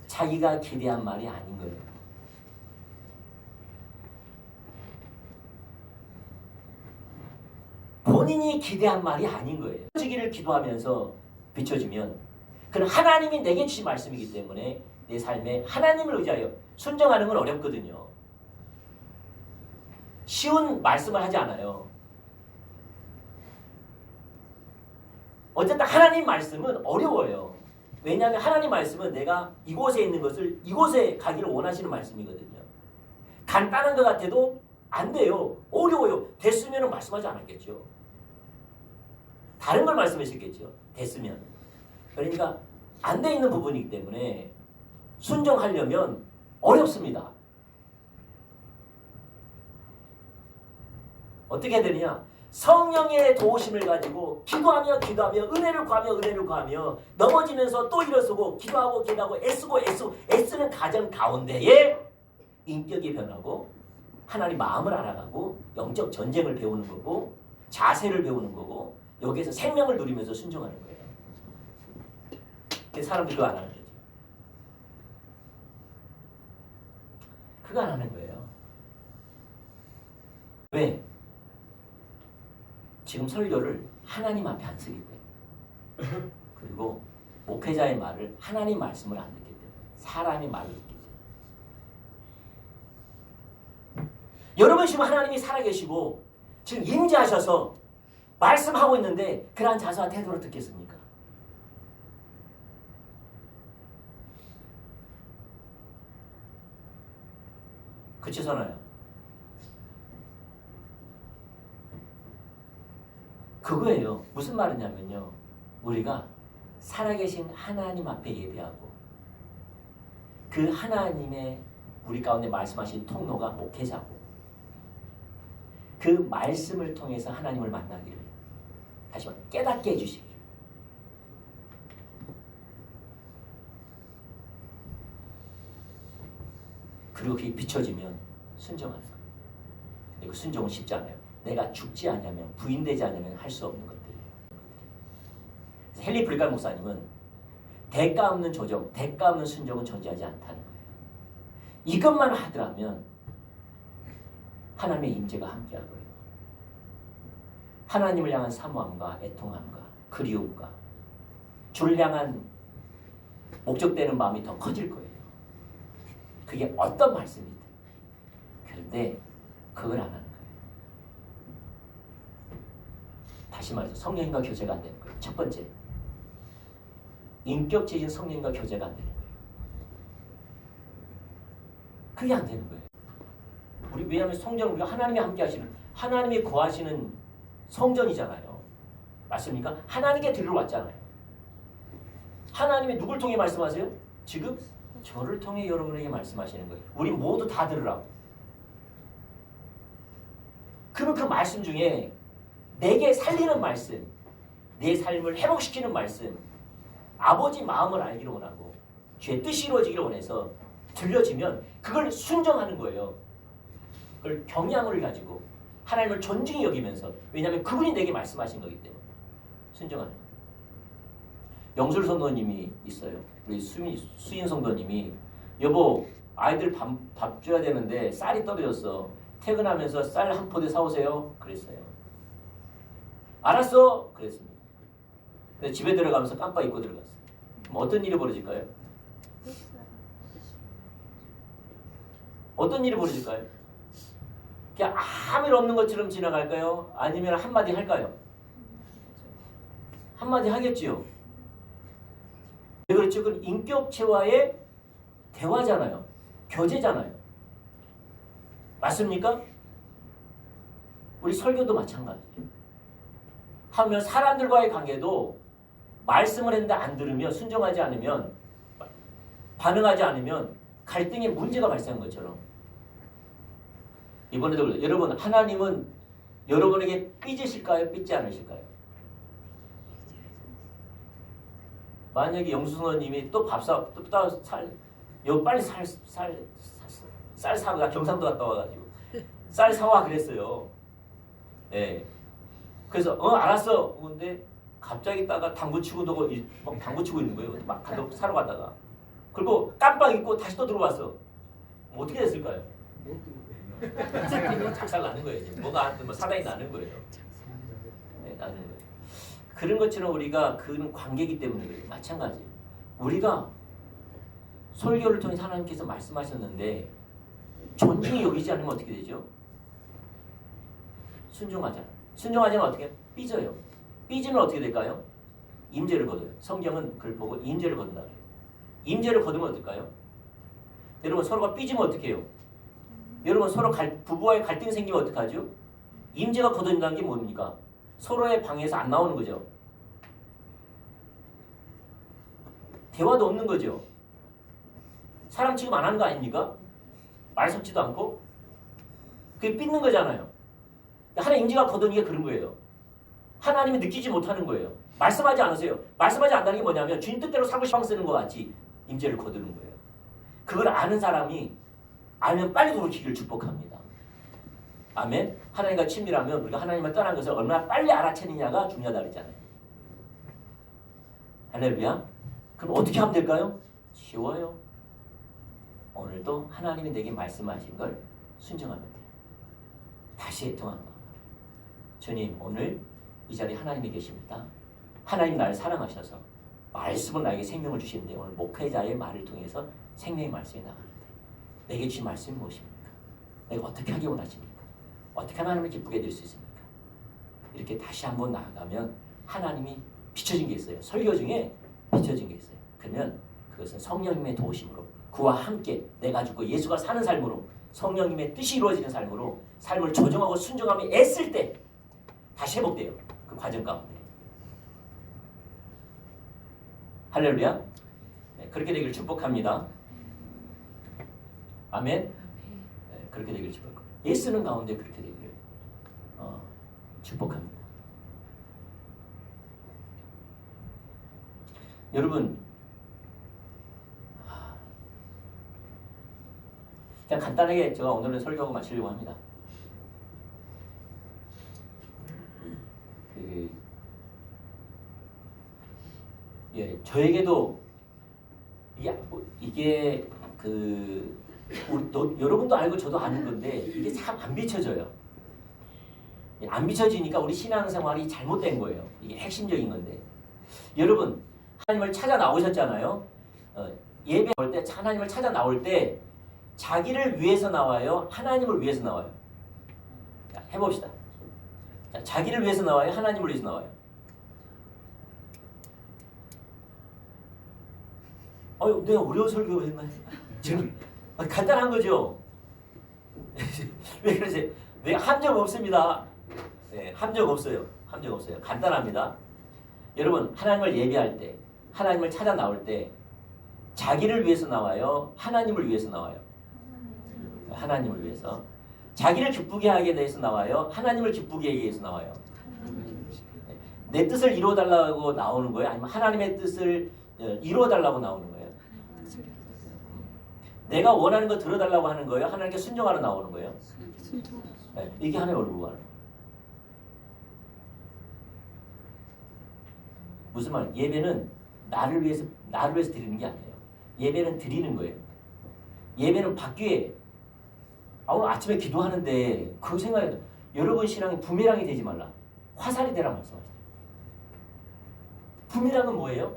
Speaker 1: 자기가 기대한 말이 아닌 거예요. 본인이 기대한 말이 아닌 거예요. 비춰주기를 기도하면서 비춰주면 그건 하나님이 내게 주신 말씀이기 때문에 내 삶에 하나님을 의지하여 순종하는 건 어렵거든요. 쉬운 말씀을 하지 않아요. 어쨌든 하나님 말씀은 어려워요. 왜냐하면 하나님 말씀은 내가 이곳에 있는 것을 이곳에 가기를 원하시는 말씀이거든요. 간단한 것 같아도 안 돼요. 어려워요. 됐으면 말씀하지 않았겠죠. 다른 걸 말씀하셨겠죠. 됐으면. 그러니까 안 돼 있는 부분이기 때문에 순종하려면 어렵습니다. 어떻게 해야 되느냐? 성령의 도우심을 가지고 기도하며 은혜를 구하며 넘어지면서 또 일어서고 기도하고 애쓰는 과정 가운데에 인격이 변하고 하나님 마음을 알아가고 영적 전쟁을 배우는 거고 자세를 배우는 거고 여기에서 생명을 누리면서 순종하는 거예요. 사람들이 그거 안 하는 거죠. 그거 안 하는 거예요. 왜? 지금 설교를 하나님 앞에 안 쓰기 때문에 그리고 목회자의 말을 하나님 말씀을 안 듣기 때문에 사람의 말을 듣기 때문에 여러분 지금 하나님이 살아계시고 지금 임재하셔서 말씀하고 있는데 그러한 자세와 태도로 듣겠습니까? 그치잖아요. 그거예요. 무슨 말이냐면요. 우리가 살아계신 하나님 앞에 예배하고 그 하나님의 우리 가운데 말씀하신 통로가 목회자고 그 말씀을 통해서 하나님을 만나기를 다시 한번 깨닫게 해주시기를 그리고 그게 비춰지면 순종하는 거예요. 근데 그 순종은 쉽지 않아요. 내가 죽지 않으면 부인되지 않으면 할 수 없는 것들이에요. 헨리 브리갈 목사님은 대가 없는 조정, 대가 없는 순종은 존재하지 않다는 거예요. 이것만 하더라면 하나님의 임재가 함께할 거예요. 하나님을 향한 사모함과 애통함과 그리움과 주를 향한 목적되는 마음이 더 커질 거예요. 그게 어떤 말씀이든. 그런데 그걸 안 하는 거예요. 다시 말해서 성령님과 교제가 안 되는 거예요. 첫 번째, 인격체인 성령님과 교제가 안 되는 거예요. 그게 안 되는 거예요. 우리 왜냐하면 성전 우리가 하나님이 함께 하시는 하나님이 거하시는 성전이잖아요. 맞습니까? 하나님께 드리러 왔잖아요. 하나님이 누굴 통해 말씀하세요? 지금 저를 통해 여러분에게 말씀하시는 거예요. 우리 모두 다 들으라고. 그러면 그 말씀 중에 내게 살리는 말씀, 내 삶을 회복시키는 말씀, 아버지 마음을 알기를 원하고 주의 뜻이 이루어지기를 원해서 들려지면 그걸 순종하는 거예요. 그걸 경향을 가지고 하나님을 존중히 여기면서, 왜냐하면 그분이 내게 말씀하신 거기 때문에 순종하는 거예요. 영술 성도님이 있어요. 우리 수인 성도님이 여보 아이들 밥 줘야 되는데 쌀이 떨어졌어. 퇴근하면서 쌀 한 포대 사오세요. 그랬어요. 알았어. 그랬습니다. 근데 집에 들어가면서 깜빡 잊고 들어갔어요. 그럼 어떤 일이 벌어질까요? 어떤 일이 벌어질까요? 그냥 아무 일 없는 것처럼 지나갈까요? 아니면 한마디 할까요? 한마디 하겠지요. 왜 그렇죠? 그건 인격체와의 대화잖아요. 교제잖아요. 맞습니까? 우리 설교도 마찬가지예요. 하면 사람들과의 관계도 말씀을 했는데 안 들으면, 순종하지 않으면, 반응하지 않으면 갈등의 문제가 발생한 것처럼, 이번에도 여러분, 하나님은 여러분에게 삐지실까요? 삐지 않으실까요? 만약에 영수선님이 또 빨리 쌀 사고, 나 경상도 갔다 와가지고 쌀 사와 그랬어요. 예. 그래서 알았어. 근데 갑자기 있다가 당구 치고 당구 치고 있는 거예요. 막 사러 가다가. 그리고 깜빡 잊고 다시 또 들어왔어. 뭐 어떻게 됐을까요? 작살 나는 거예요. 이제. 뭐가 사단이 나는 거예요. 네, 나는 거예요. 그런 것처럼 우리가 그런 관계이기 때문에 그래요. 마찬가지예요. 우리가 설교를 통해 하나님께서 말씀하셨는데 존중히 여기지 않으면 어떻게 되죠? 순종하지 않아요. 순종하지 않으면 어떻게? 삐져요. 삐지면 어떻게 될까요? 임죄를 거둬요. 성경은 그걸 보고 임죄를 거둔다 그래요. 임죄를 거두면 어떨까요? 여러분 서로가 삐지면 어떻게 해요? 여러분 서로 부부와의 갈등이 생기면 어떡하죠? 임죄가 거둔다는 게 뭡니까? 서로의 방에서 안 나오는 거죠. 대화도 없는 거죠. 사람 취급 안 하는 거 아닙니까? 말 섞지도 않고. 그게 삐는 거잖아요. 하나님 임재가 거두는 게 그런 거예요. 하나님이 느끼지 못하는 거예요. 말씀하지 않으세요. 말씀하지 않는다는 게 뭐냐면 주님 뜻대로 살고 시방 쓰는 것 같이 임재를 거두는 거예요. 그걸 아는 사람이 알면 빨리 돌이키기를 축복합니다. 아멘. 하나님과 친밀하면 우리가 하나님을 떠난 것을 얼마나 빨리 알아채느냐가 중요하다 그랬잖아요. 할렐루야. 그럼 어떻게 하면 될까요? 쉬워요. 오늘도 하나님이 내게 말씀하신 걸 순종하면 돼요. 다시 애통한 마음으로. 주님, 오늘 이 자리에 하나님이 계십니다. 하나님 나를 사랑하셔서 말씀을 나에게 생명을 주시는데 오늘 목회자의 말을 통해서 생명의 말씀이 나가는데 내게 주신 말씀이 무엇입니까? 내가 어떻게 하기 원하십니까? 어떻게 하면 하나님을 기쁘게 해드릴 수 있습니까? 이렇게 다시 한번 나아가면 하나님이 비춰진 게 있어요. 설교 중에 비춰진 게 있어요. 그러면 그것은 성령님의 도우심으로 그와 함께 내가 죽고 예수가 사는 삶으로 성령님의 뜻이 이루어지는 삶으로 삶을 조정하고 순종하며 애쓸 때 다시 회복돼요. 그 과정 가운데. 할렐루야. 네, 그렇게 되기를 축복합니다. 아멘. 네, 그렇게 되기를 축복합니다. 애쓰는 가운데 그렇게 되기를 축복합니다. 여러분 그냥 간단하게 제가 오늘은 설교하고 마치려고 합니다. 저에게도 이게 여러분도 알고 저도 아는 건데 이게 참 안 비춰져요. 안 비춰지니까 우리 신앙생활이 잘못된 거예요. 이게 핵심적인 건데. 여러분 하나님을 찾아 나오셨잖아요. 예배 올 때 하나님을 찾아 나올 때 자기를 위해서 나와요? 하나님을 위해서 나와요? 자, 해봅시다. 자, 자기를 위해서 나와요? 하나님을 위해서 나와요? 내가 어려운 설교 했나? 지금 간단한 거죠? 왜 그러세요? 네, 함정 없습니다. 네, 함정 없어요. 함정 없어요. 간단합니다. 여러분 하나님을 예배할 때 하나님을 찾아 나올 때 자기를 위해서 나와요? 하나님을 위해서 나와요? 하나님을 위해서. 자기를 기쁘게 하기 위해서 나와요? 하나님을 기쁘게 하기 위해서 나와요? 내 뜻을 이루어달라고 나오는 거예요? 아니면 하나님의 뜻을 이루어달라고 나오는 거예요? 내가 원하는 거 들어달라고 하는 거예요? 하나님께 순종하러 나오는 거예요? 네, 이게 하나님의 얼굴 가는 거예요. 무슨 말? 예배는 나를 위해서 드리는 게 아니에요. 예배는 드리는 거예요. 예배는 받기 위해. 오늘 아침에 기도하는데 그 생각에 여러분 신앙이 부메랑이 되지 말라. 화살이 되라 말씀하시죠. 부메랑은 뭐예요?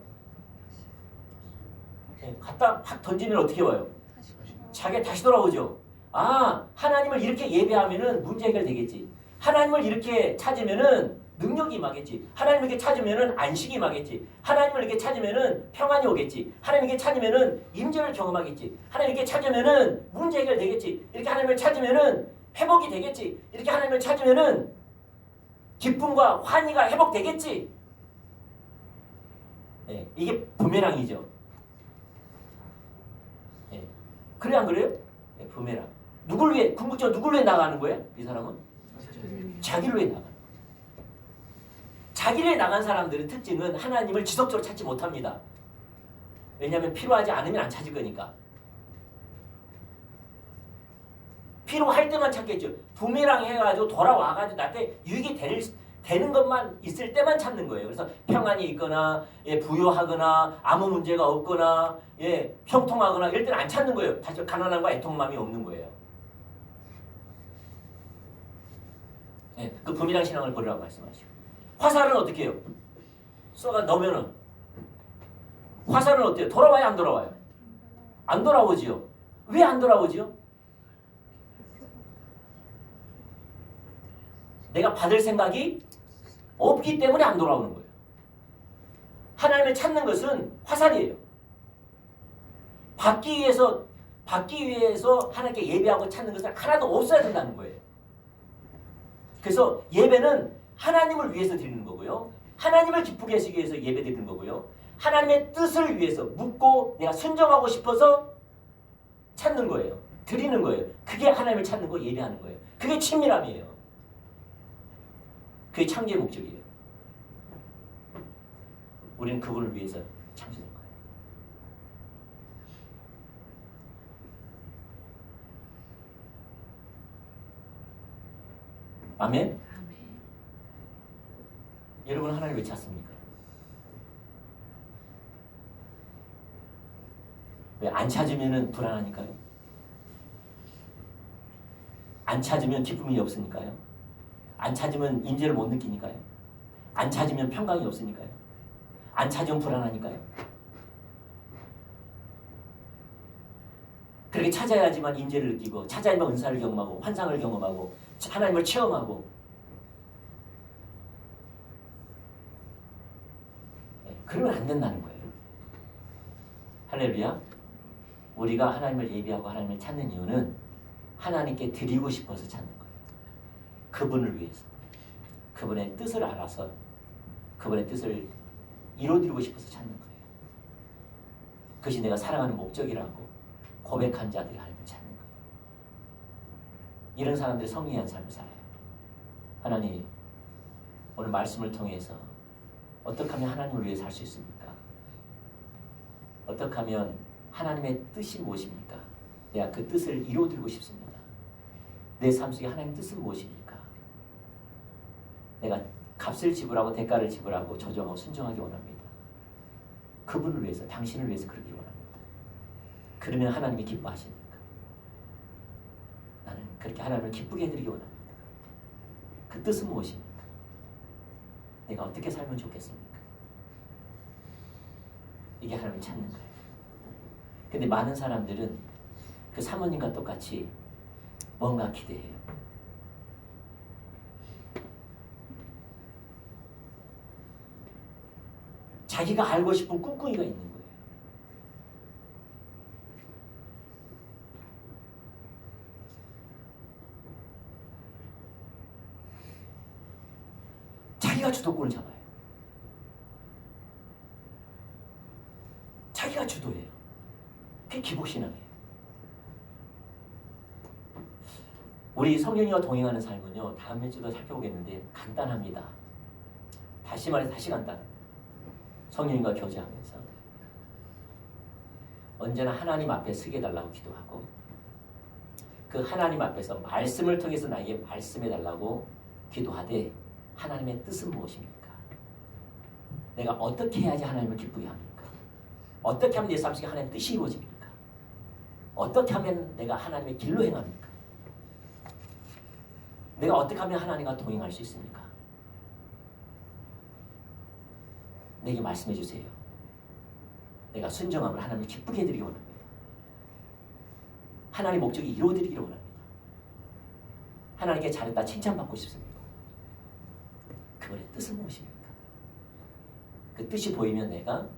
Speaker 1: 네, 갖다 확 던지면 어떻게 와요? 자기가 다시 돌아오죠. 하나님을 이렇게 예배하면은 문제 해결되겠지. 하나님을 이렇게 찾으면은 능력이 임하겠지. 하나님을 이렇게 찾으면은 안식이 임하겠지. 하나님을 이렇게 찾으면은 평안이 오겠지. 하나님을 이렇게 찾으면은 임재를 경험하겠지. 하나님을 이렇게 찾으면은 문제 해결되겠지. 이렇게 하나님을 찾으면은 회복이 되겠지. 이렇게 하나님을 찾으면은 기쁨과 환희가 회복되겠지. 네, 이게 부메랑이죠. 네. 그래 안 그래요? 네, 부메랑. 누굴 위해 궁극적으로 누굴 위해 나가는 거예요? 이 사람은 자기를 위해 나가는 거예요. 자기를 위해 나간 사람들의 특징은 하나님을 지속적으로 찾지 못합니다. 왜냐하면 필요하지 않으면 안 찾을 거니까. 필요할 때만 찾겠죠. 부메랑 해가지고 돌아와가지고 나한테 유익이 되는 것만 있을 때만 찾는 거예요. 그래서 평안이 있거나 부유하거나 아무 문제가 없거나 형통하거나 이럴 때는 안 찾는 거예요. 다시 가난함과 애통마음이 없는 거예요. 그 부메랑 신앙을 버리라고 말씀하시고. 화살은 어떻게 해요? 쏘가 넣으면은 화살은 어때요? 돌아와요? 안 돌아와요? 안 돌아오지요. 왜 안 돌아오지요? 내가 받을 생각이 없기 때문에 안 돌아오는 거예요. 하나님을 찾는 것은 화살이에요. 받기 위해서 하나님께 예배하고 찾는 것은 하나도 없어야 된다는 거예요. 그래서 예배는 하나님을 위해서 드리는 거고요. 하나님을 기쁘게 하시기 위해서 예배 드리는 거고요. 하나님의 뜻을 위해서 묻고 내가 순종하고 싶어서 찾는 거예요. 드리는 거예요. 그게 하나님을 찾는 거 예배하는 거예요. 그게 친밀함이에요. 그게 창조의 목적이에요. 우리는 그분을 위해서 창조된 거예요. 아멘? 여러분 하나님 왜 찾습니까? 왜 안 찾으면 불안하니까요? 안 찾으면 기쁨이 없으니까요? 안 찾으면 임재를 못 느끼니까요? 안 찾으면 평강이 없으니까요? 안 찾으면 불안하니까요? 그렇게 찾아야지만 임재를 느끼고 찾아야만 은사를 경험하고 환상을 경험하고 하나님을 체험하고 그러면 안 된다는 거예요. 할렐루야. 우리가 하나님을 예배하고 하나님을 찾는 이유는 하나님께 드리고 싶어서 찾는 거예요. 그분을 위해서. 그분의 뜻을 알아서 그분의 뜻을 이루어드리고 싶어서 찾는 거예요. 그것이 내가 사랑하는 목적이라고 고백한 자들이 하나님을 찾는 거예요. 이런 사람들이 성리한 삶을 살아요. 하나님, 오늘 말씀을 통해서 어떻게 하면 하나님을 위해 살 수 있습니까? 어떻게 하면 하나님의 뜻이 무엇입니까? 내가 그 뜻을 이루어드리고 싶습니다. 내 삶 속에 하나님의 뜻은 무엇입니까? 내가 값을 지불하고 대가를 지불하고 조정하고 순종하기 원합니다. 그분을 위해서, 당신을 위해서 그러기 원합니다. 그러면 하나님이 기뻐하십니까? 나는 그렇게 하나님을 기쁘게 해드리기 원합니다. 그 뜻은 무엇입니까? 내가 어떻게 살면 좋겠습니까? 이게 하나님을 찾는 거예요. 근데 많은 사람들은 그 사모님과 똑같이 뭔가 기대해요. 자기가 알고 싶은 꿍꿍이가 있는 거예요. 자기가 주도권을 잡아요. 자기가 주도해요. 그게 기복신앙이에요. 우리 성령님과 동행하는 삶은요, 다음 주도 살펴보겠는데 간단합니다. 다시 말해 다시 간단합니다. 성령님과 교제하면서 언제나 하나님 앞에 서게 해달라고 기도하고 그 하나님 앞에서 말씀을 통해서 나에게 말씀해달라고 기도하되 하나님의 뜻은 무엇입니까? 내가 어떻게 해야지 하나님을 기쁘게 합니까? 어떻게 하면 내 삶 속에 하나님의 뜻이 이루어집니까? 어떻게 하면 내가 하나님의 길로 행합니까? 내가 어떻게 하면 하나님과 동행할 수 있습니까? 내게 말씀해 주세요. 내가 순종함을 하나님을 기쁘게 해드리기 원합니다. 하나님의 목적이 이루어드리기를 원합니다. 하나님께 잘했다 칭찬받고 싶습니다. 그분의 뜻은 무엇입니까? 그 뜻이 보이면 내가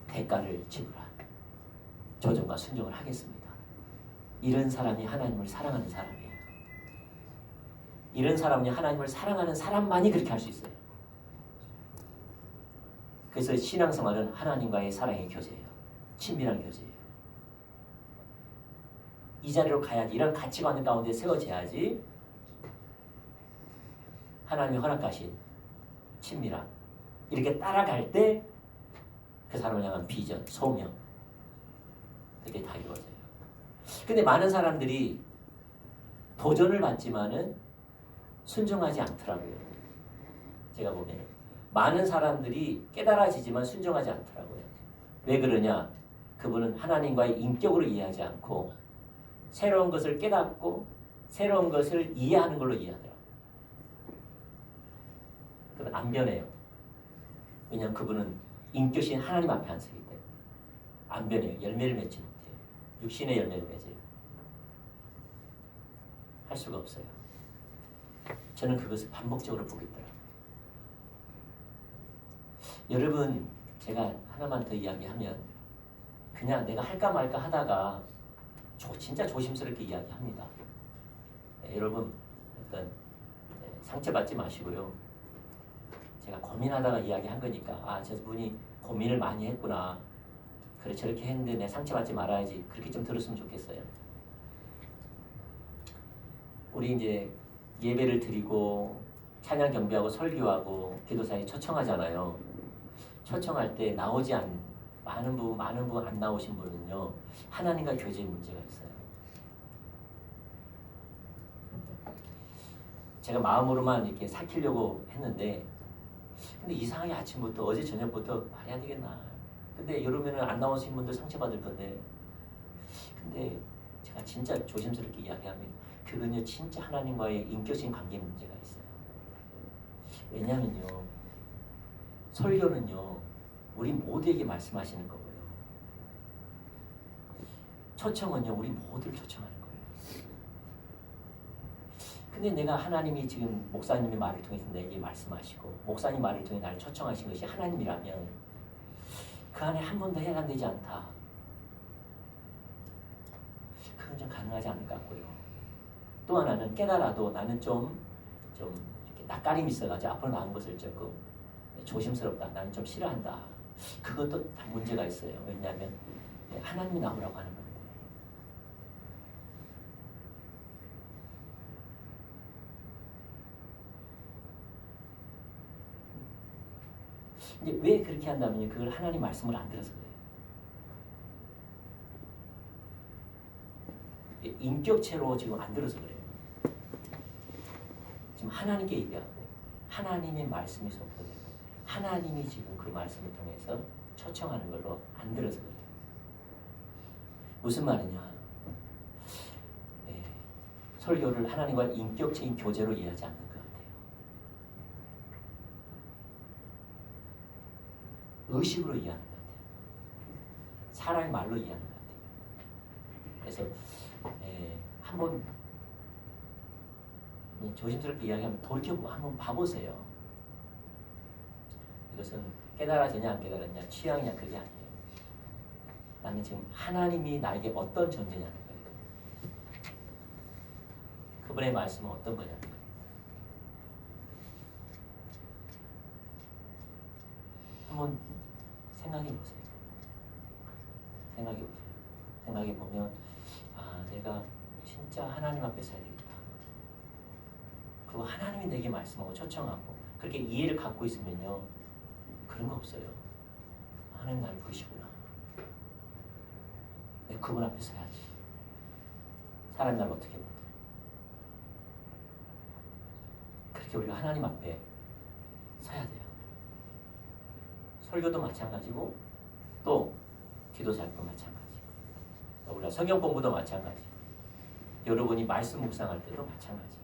Speaker 1: 대가를 지불한 조정과 순종을 하겠습니다. 이런 사람이 하나님을 사랑하는 사람이에요. 이런 사람이 하나님을 사랑하는 사람만이 그렇게 할 수 있어요. 그래서 신앙생활은 하나님과의 사랑의 교제예요. 친밀한 교제예요. 이 자리로 가야지. 이런 가치관 가운데 세워져야지 하나님이 허락하신 친밀함 이렇게 따라갈 때 그 사람을 향한 비전, 소명 그게 다 이루어져요. 근데 많은 사람들이 도전을 받지만은 순종하지 않더라고요. 제가 보면 많은 사람들이 깨달아지지만 순종하지 않더라고요. 왜 그러냐? 그분은 하나님과의 인격으로 이해하지 않고 새로운 것을 깨닫고 새로운 것을 이해하는 걸로 이해하더라고요. 그건 안 변해요. 왜냐하면 그분은 인격신 하나님 앞에 안 서기 때문에 안 변해요. 열매를 맺지 못해요. 육신의 열매를 맺어요. 할 수가 없어요. 저는 그것을 반복적으로 보고 있더라고요. 여러분 제가 하나만 더 이야기하면 그냥 내가 할까 말까 하다가 진짜 조심스럽게 이야기합니다. 여러분 어떤 상처받지 마시고요. 제가 고민하다가 이야기한 거니까 저분이 고민을 많이 했구나. 그래 저렇게 했는데 내 상처받지 말아야지. 그렇게 좀 들었으면 좋겠어요. 우리 이제 예배를 드리고 찬양 경배하고 설교하고 기도사에 초청하잖아요. 초청할 때 나오지 않은 많은 분 안 나오신 분은요. 하나님과 교제에 문제가 있어요. 제가 마음으로만 이렇게 삭히려고 했는데 근데 이상하게 아침부터 어제 저녁부터 말해야 되겠나. 근데 이러면은 안 나오신 분들 상처받을 건데 근데 제가 진짜 조심스럽게 이야기하면 그건요 진짜 하나님과의 인격적인 관계 문제가 있어요. 왜냐면요 설교는요 우리 모두에게 말씀하시는 거고요. 초청은요 우리 모두를 초청하는 거예요. 근데 내가 하나님이 지금 목사님의 말을 통해서 내게 말씀하시고 목사님 말을 통해 나를 초청하신 것이 하나님이라면 그 안에 한 번도 해당되지 않다. 그건 좀 가능하지 않을 것 같고요. 또 하나는 깨달아도 나는 좀 이렇게 낯가림이 있어가지고 앞으로 나온 것을 조금 조심스럽다. 나는 좀 싫어한다. 그것도 다 문제가 있어요. 왜냐하면 하나님이 나오라고 하는 건데. 이제 왜 그렇게 한다면요. 그걸 하나님 말씀을 안 들어서 그래요. 인격체로 지금 안 들어서 그래요. 지금 하나님께 얘기하고 하나님의 말씀이 속도되고 하나님이 지금 그 말씀을 통해서 초청하는 걸로 안 들어서 그래요. 무슨 말이냐? 설교를 하나님과 인격적인 교제로 이해하지 않는 것 같아요. 의식으로 이해하는 것 같아요. 사람의 말로 이해하는 것 같아요. 그래서 한번 조심스럽게 이야기하면 돌이켜 한번 봐보세요. 이것은 깨달아지냐 안 깨달았냐 취향이냐 그게 아니에요. 나는 지금 하나님이 나에게 어떤 존재냐는 거예요. 그분의 말씀은 어떤 거냐는 거예요. 한번 생각해 보세요. 생각해 보면 내가 진짜 하나님 앞에 서야 되겠다. 그리고 하나님이 내게 말씀하고 초청하고 그렇게 이해를 갖고 있으면요. 그런 거 없어요. 하나님 날 부르시구나. 내가 그분 앞에 서야지. 사람 날 어떻게 보든. 그렇게 우리가 하나님 앞에 서야 돼요. 설교도 마찬가지고 또 기도 자격도 마찬가지고 우리가 성경 공부도 마찬가지고 여러분이 말씀 묵상할 때도 마찬가지예요.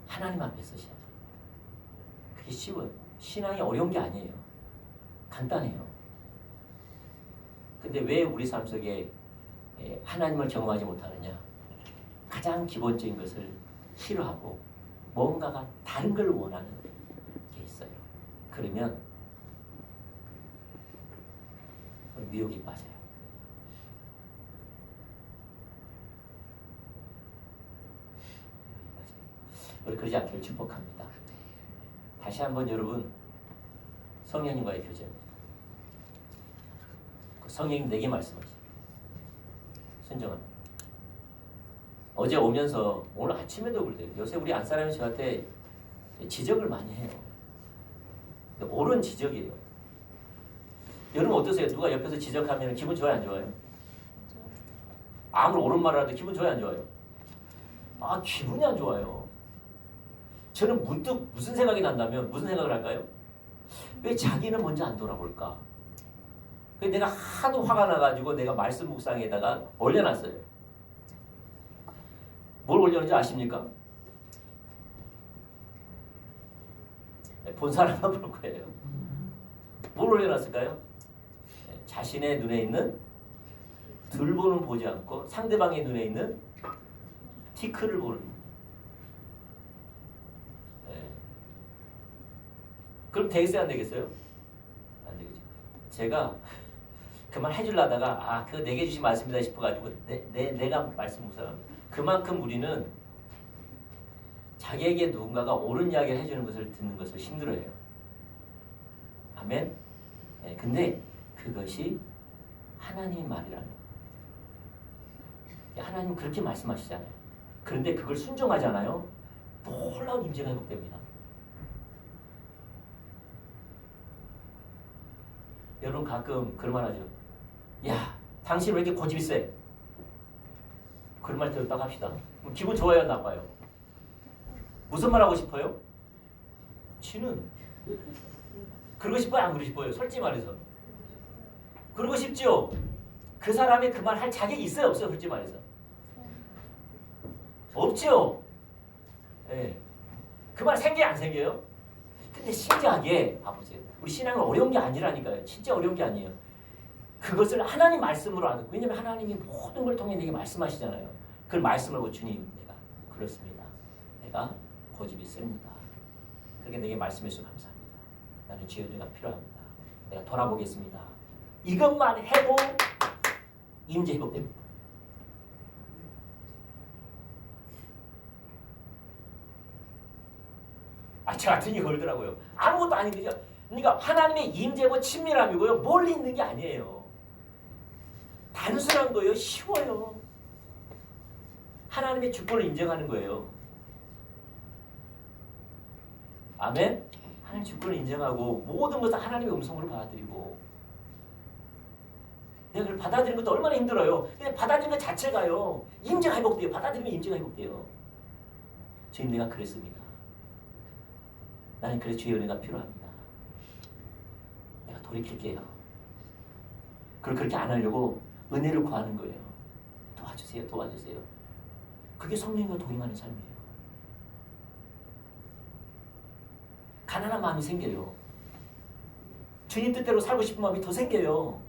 Speaker 1: 하나님 앞에 서셔야 돼요. 그게 쉬워요. 신앙이 어려운 게 아니에요. 간단해요. 근데 왜 우리 삶 속에 하나님을 경험하지 못하느냐? 가장 기본적인 것을 싫어하고 뭔가가 다른 걸 원하는 게 있어요. 그러면 미혹이 빠져요. 우리 그러지 않기를 축복합니다. 다시 한번 여러분 성령님과의 교제입니다. 성령님 내게 말씀하시죠. 순종합니다. 어제 오면서 오늘 아침에도 그래요. 요새 우리 안사람이 저한테 지적을 많이 해요. 옳은 지적이에요. 여러분 어떠세요? 누가 옆에서 지적하면 기분 좋아요, 안 좋아요? 아무리 옳은 말을 해도 기분 좋아요, 안 좋아요? 아, 기분이 안 좋아요. 저는 문득 무슨 생각이 난다면 무슨 생각을 할까요? 왜 자기는 먼저 안 돌아볼까? 내가 하도 화가 나가지고 내가 말씀 묵상에다가 올려놨어요. 뭘 올려놓은지 아십니까? 본 사람만 볼 거예요. 뭘 올려놨을까요? 자신의 눈에 있는 들보는 보지 않고 상대방의 눈에 있는 티크를 보는. 그럼 되겠어요, 안 되겠어요? 안 되겠죠. 제가 그 말 해주려다가 그거 내게 주신 말씀이다 싶어가지고 내가 말씀 묵상합니다. 그만큼 우리는 자기에게 누군가가 옳은 이야기를 해주는 것을 듣는 것을 힘들어해요. 아멘? 근데 그것이 하나님의 말이라는 거예요. 하나님은 그렇게 말씀하시잖아요. 그런데 그걸 순종하잖아요. 놀라운 임재가 회복됩니다. 여러분 가끔 그런 말 하죠. 야, 당신 왜 이렇게 고집이 세? 그런 말 들었다고 합시다. 기분 좋아요, 나빠요? 무슨 말 하고 싶어요? 지는 그러고 싶어요, 안 그러고 싶어요? 솔직히 말해서 그러고 싶죠? 그 사람이 그 말 할 자격이 있어요, 없어요? 솔직히 말해서 없죠? 네. 그 말 생겨요, 안 생겨요? 근데 신기하게 봐보세요. 우리 신앙은 어려운 게 아니라니까요. 진짜 어려운 게 아니에요. 그것을 하나님 말씀으로 하는. 왜냐면 하나님이 모든 걸 통해 내게 말씀하시잖아요. 그 말씀을 보고 주님, 내가 그렇습니다. 내가 고집이 셉니다. 그렇게 내게 말씀해 주셔서 감사합니다. 나는 주의 은혜가 필요합니다. 내가 돌아보겠습니다. 이것만 해도 임재 회복됩니다. 저 같은 게 걸더라고요. 아무것도 아닌 거죠. 그러니까 하나님의 임재고 친밀함이고요. 멀리 있는 게 아니에요. 단순한 거예요. 쉬워요. 하나님의 주권을 인정하는 거예요. 아멘? 하나님의 주권을 인정하고 모든 것을 하나님의 음성으로 받아들이고 내가 그걸 받아들이는 것도 얼마나 힘들어요. 근데 받아들이는 것 자체가요. 임재가 회복돼요. 받아들이면 임재가 회복돼요. 주님 내가 그랬습니다. 나는 그래서 주의 은혜가 필요합니다. 내가 돌이킬게요. 그걸 그렇게 안 하려고 은혜를 구하는 거예요. 도와주세요. 도와주세요. 그게 성령과 동행하는 삶이에요. 가난한 마음이 생겨요. 주님 뜻대로 살고 싶은 마음이 더 생겨요.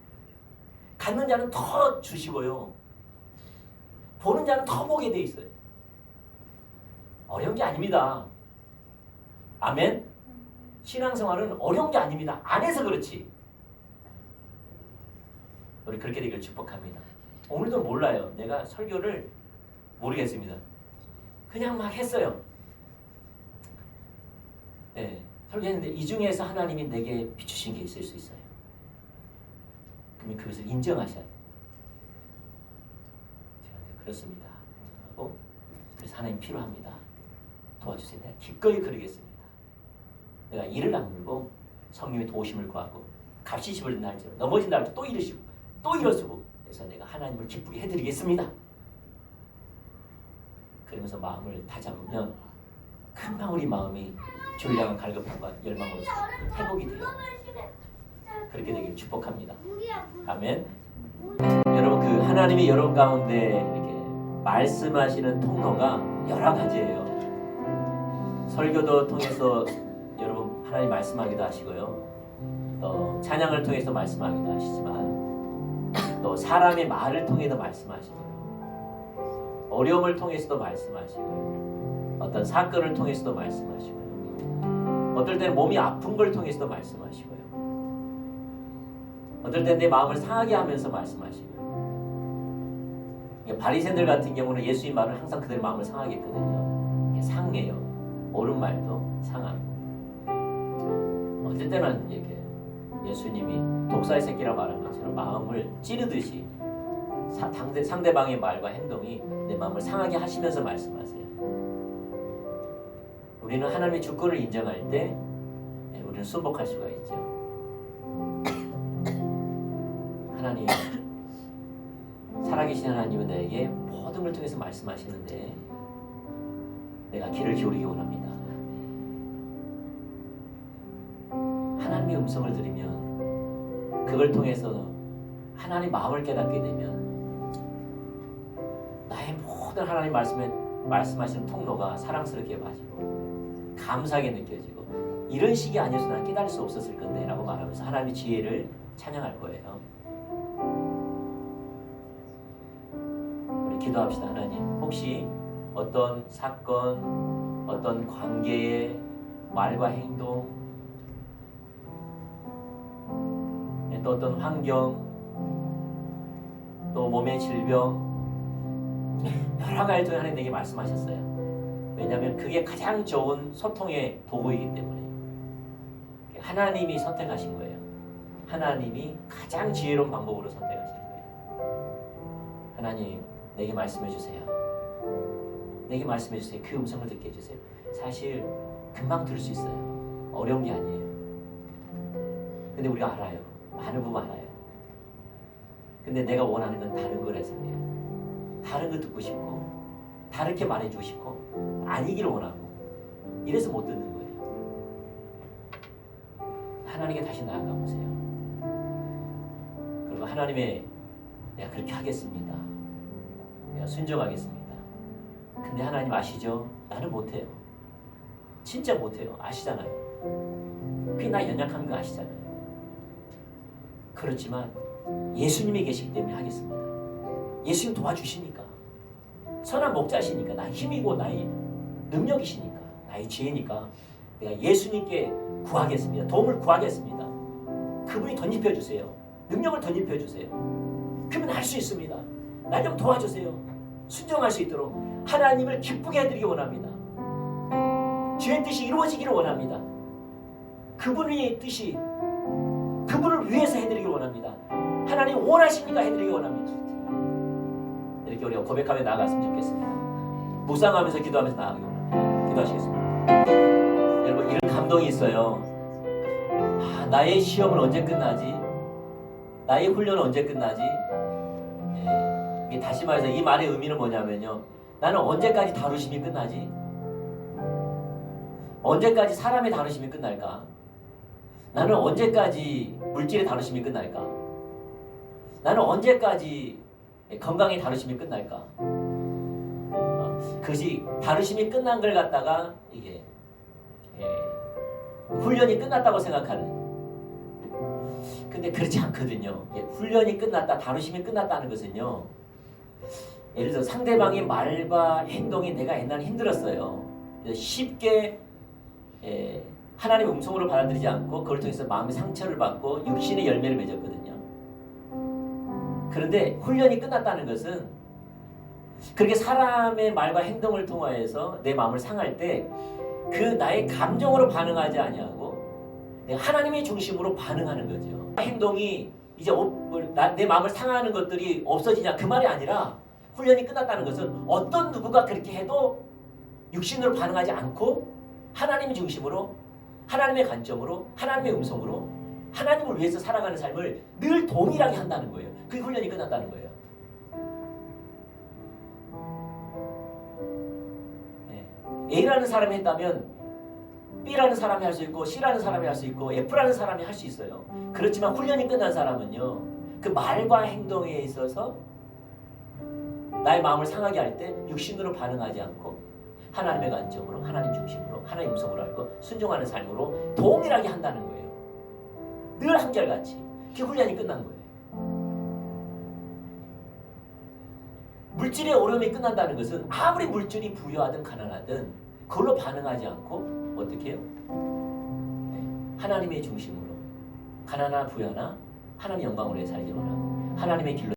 Speaker 1: 갖는 자는 더 주시고요. 보는 자는 더 보게 돼 있어요. 어려운 게 아닙니다. 아멘? 신앙생활은 어려운 게 아닙니다. 안 해서 그렇지. 우리 그렇게 되기를 축복합니다. 오늘도 몰라요. 내가 설교를 모르겠습니다. 그냥 막 했어요. 네, 설교했는데 이 중에서 하나님이 내게 비추신 게 있을 수 있어요. 그러면 그것을 인정하셔야 돼요. 그렇습니다. 그래서 하나님 필요합니다. 도와주세요. 내가 기꺼이 그러겠습니다. 내가 이를 악물고 성령의 도우심을 구하고 값이 지불된다 할지라도 넘어진다 할지라도 또 일으시고 또 일어서고 그래서 내가 하나님을 기쁘게 해드리겠습니다. 그러면서 마음을 다잡으면 금방 우리 마음이 졸량한 갈급함과 열망으로 회복이 돼요. 그렇게 되기를 축복합니다. 아멘. 여러분 그 하나님이 여러분 가운데 이렇게 말씀하시는 통로가 여러 가지예요. 설교도 통해서 여러분 하나님 말씀하기도 하시고요. 또 찬양을 통해서 말씀하기도 하시지만 또 사람의 말을 통해서 말씀하시고요. 어려움을 통해서도 말씀하시고요. 어떤 사건을 통해서도 말씀하시고요. 어떨 때는 몸이 아픈 걸 통해서도 말씀하시고요. 어떨 때는 내 마음을 상하게 하면서 말씀하시고요. 바리새인들 같은 경우는 예수님 말을 항상 그들의 마음을 상하게 했거든요. 상해요. 옳은 말도 상하고. 어떨 때는 이렇게 예수님이 독사의 새끼라 말한 것처럼 마음을 찌르듯이 상대방의 말과 행동이 내 마음을 상하게 하시면서 말씀하세요. 우리는 하나님의 주권을 인정할 때 우리는 순복할 수가 있죠. 하나님, 살아계신 하나님은 내게 모든 걸 통해서 말씀하시는데 내가 귀를 기울이기 원합니다. 하나님의 음성을 들으면 그걸 통해서 하나님 마음을 깨닫게 되면 나의 모든 하나님 말씀하시는 통로가 사랑스럽게 봐지고 감사하게 느껴지고 이런 식이 아니어서 난 깨달을 수 없었을 건데 라고 말하면서 하나님의 지혜를 찬양할 거예요. 우리 기도합시다. 하나님, 혹시 어떤 사건, 어떤 관계의 말과 행동, 또 어떤 환경, 또 몸의 질병, 여러 가지 통해 하나님 내게 말씀하셨어요. 왜냐하면 그게 가장 좋은 소통의 도구이기 때문에 하나님이 선택하신 거예요. 하나님이 가장 지혜로운 방법으로 선택하신 거예요. 하나님, 내게 말씀해 주세요. 내게 말씀해 주세요. 그 음성을 듣게 해주세요. 사실 금방 들을 수 있어요. 어려운 게 아니에요. 근데 우리가 알아요. 많은 부분 알아요. 근데 내가 원하는 건 다른 거라서 그래요. 다른 거 듣고 싶고 다르게 말해주고 싶고 아니기를 원하고 이래서 못 듣는 거예요. 하나님께 다시 나아가 보세요. 그리고 하나님의 내가 그렇게 하겠습니다. 내가 순종하겠습니다. 근데 하나님 아시죠? 나는 못해요. 진짜 못해요. 아시잖아요. 그게 나 연약한 거 아시잖아요. 그렇지만 예수님이 계시기 때문에 하겠습니다. 예수님 도와주시니까. 선한 목자시니까. 나의 힘이고 나의 능력이시니까. 나의 지혜니까. 내가 예수님께 구하겠습니다. 도움을 구하겠습니다. 그분이 덧입혀주세요. 능력을 덧입혀주세요. 그러면 할 수 있습니다. 날 좀 도와주세요. 순종할 수 있도록 하나님을 기쁘게 해드리기 원합니다. 주의 뜻이 이루어지기를 원합니다. 그분의 뜻이 그분을 위해서 해드리기 원합니다. 하나님 원하시니까 해드리기 원합니다. 이렇게 우리가 고백하며 나아갔으면 좋겠습니다. 묵상하면서 기도하면서 나아가기 원합니다. 기도하시겠습니다. 여러분, 이런 감동이 있어요. 나의 시험은 언제 끝나지? 나의 훈련은 언제 끝나지? 다시 말해서 이 말의 의미는 뭐냐면요, 나는 언제까지 다루심이 끝나지? 언제까지 사람의 다루심이 끝날까? 나는 언제까지 물질의 다루심이 끝날까? 나는 언제까지 건강의 다루심이 끝날까? 그것이 다루심이 끝난 걸 갖다가 이게 훈련이 끝났다고 생각하는. 근데 그렇지 않거든요. 훈련이 끝났다, 다루심이 끝났다는 것은요, 예를 들어 상대방의 말과 행동이 내가 옛날에 힘들었어요. 쉽게 하나님의 음성으로 받아들이지 않고 그걸 통해서 마음의 상처를 받고 육신의 열매를 맺었거든요. 그런데 훈련이 끝났다는 것은 그렇게 사람의 말과 행동을 통하여서 내 마음을 상할 때 그 나의 감정으로 반응하지 아니하고 하나님의 중심으로 반응하는 거죠. 행동이 이제 내 마음을 상하는 것들이 없어지냐, 그 말이 아니라 훈련이 끝났다는 것은 어떤 누구가 그렇게 해도 육신으로 반응하지 않고 하나님 중심으로 하나님의 관점으로 하나님의 음성으로 하나님을 위해서 살아가는 삶을 늘 동일하게 한다는 거예요. 그게 훈련이 끝났다는 거예요. A라는 사람이 했다면 B라는 사람이 할 수 있고 C라는 사람이 할 수 있고 F라는 사람이 할 수 있어요. 그렇지만 훈련이 끝난 사람은요. 그 말과 행동에 있어서 나의 마음을 상하게 할 때 육신으로 반응하지 않고 하나님의 관점으로 하나님 중심으로 하나님 음성으로 알고 순종하는 삶으로 동일하게 한다는 거예요. 늘 한결같이. 그게 훈련이 끝난 거예요. 물질의 어려움이 끝난다는 것은 아무리 물질이 부유하든 가난하든 그걸로 반응하지 않고 어떻게 해요? 하나님의 중심으로 가난하나 부유하나 하나님의 영광으로 살기 원하고 하나님의 길로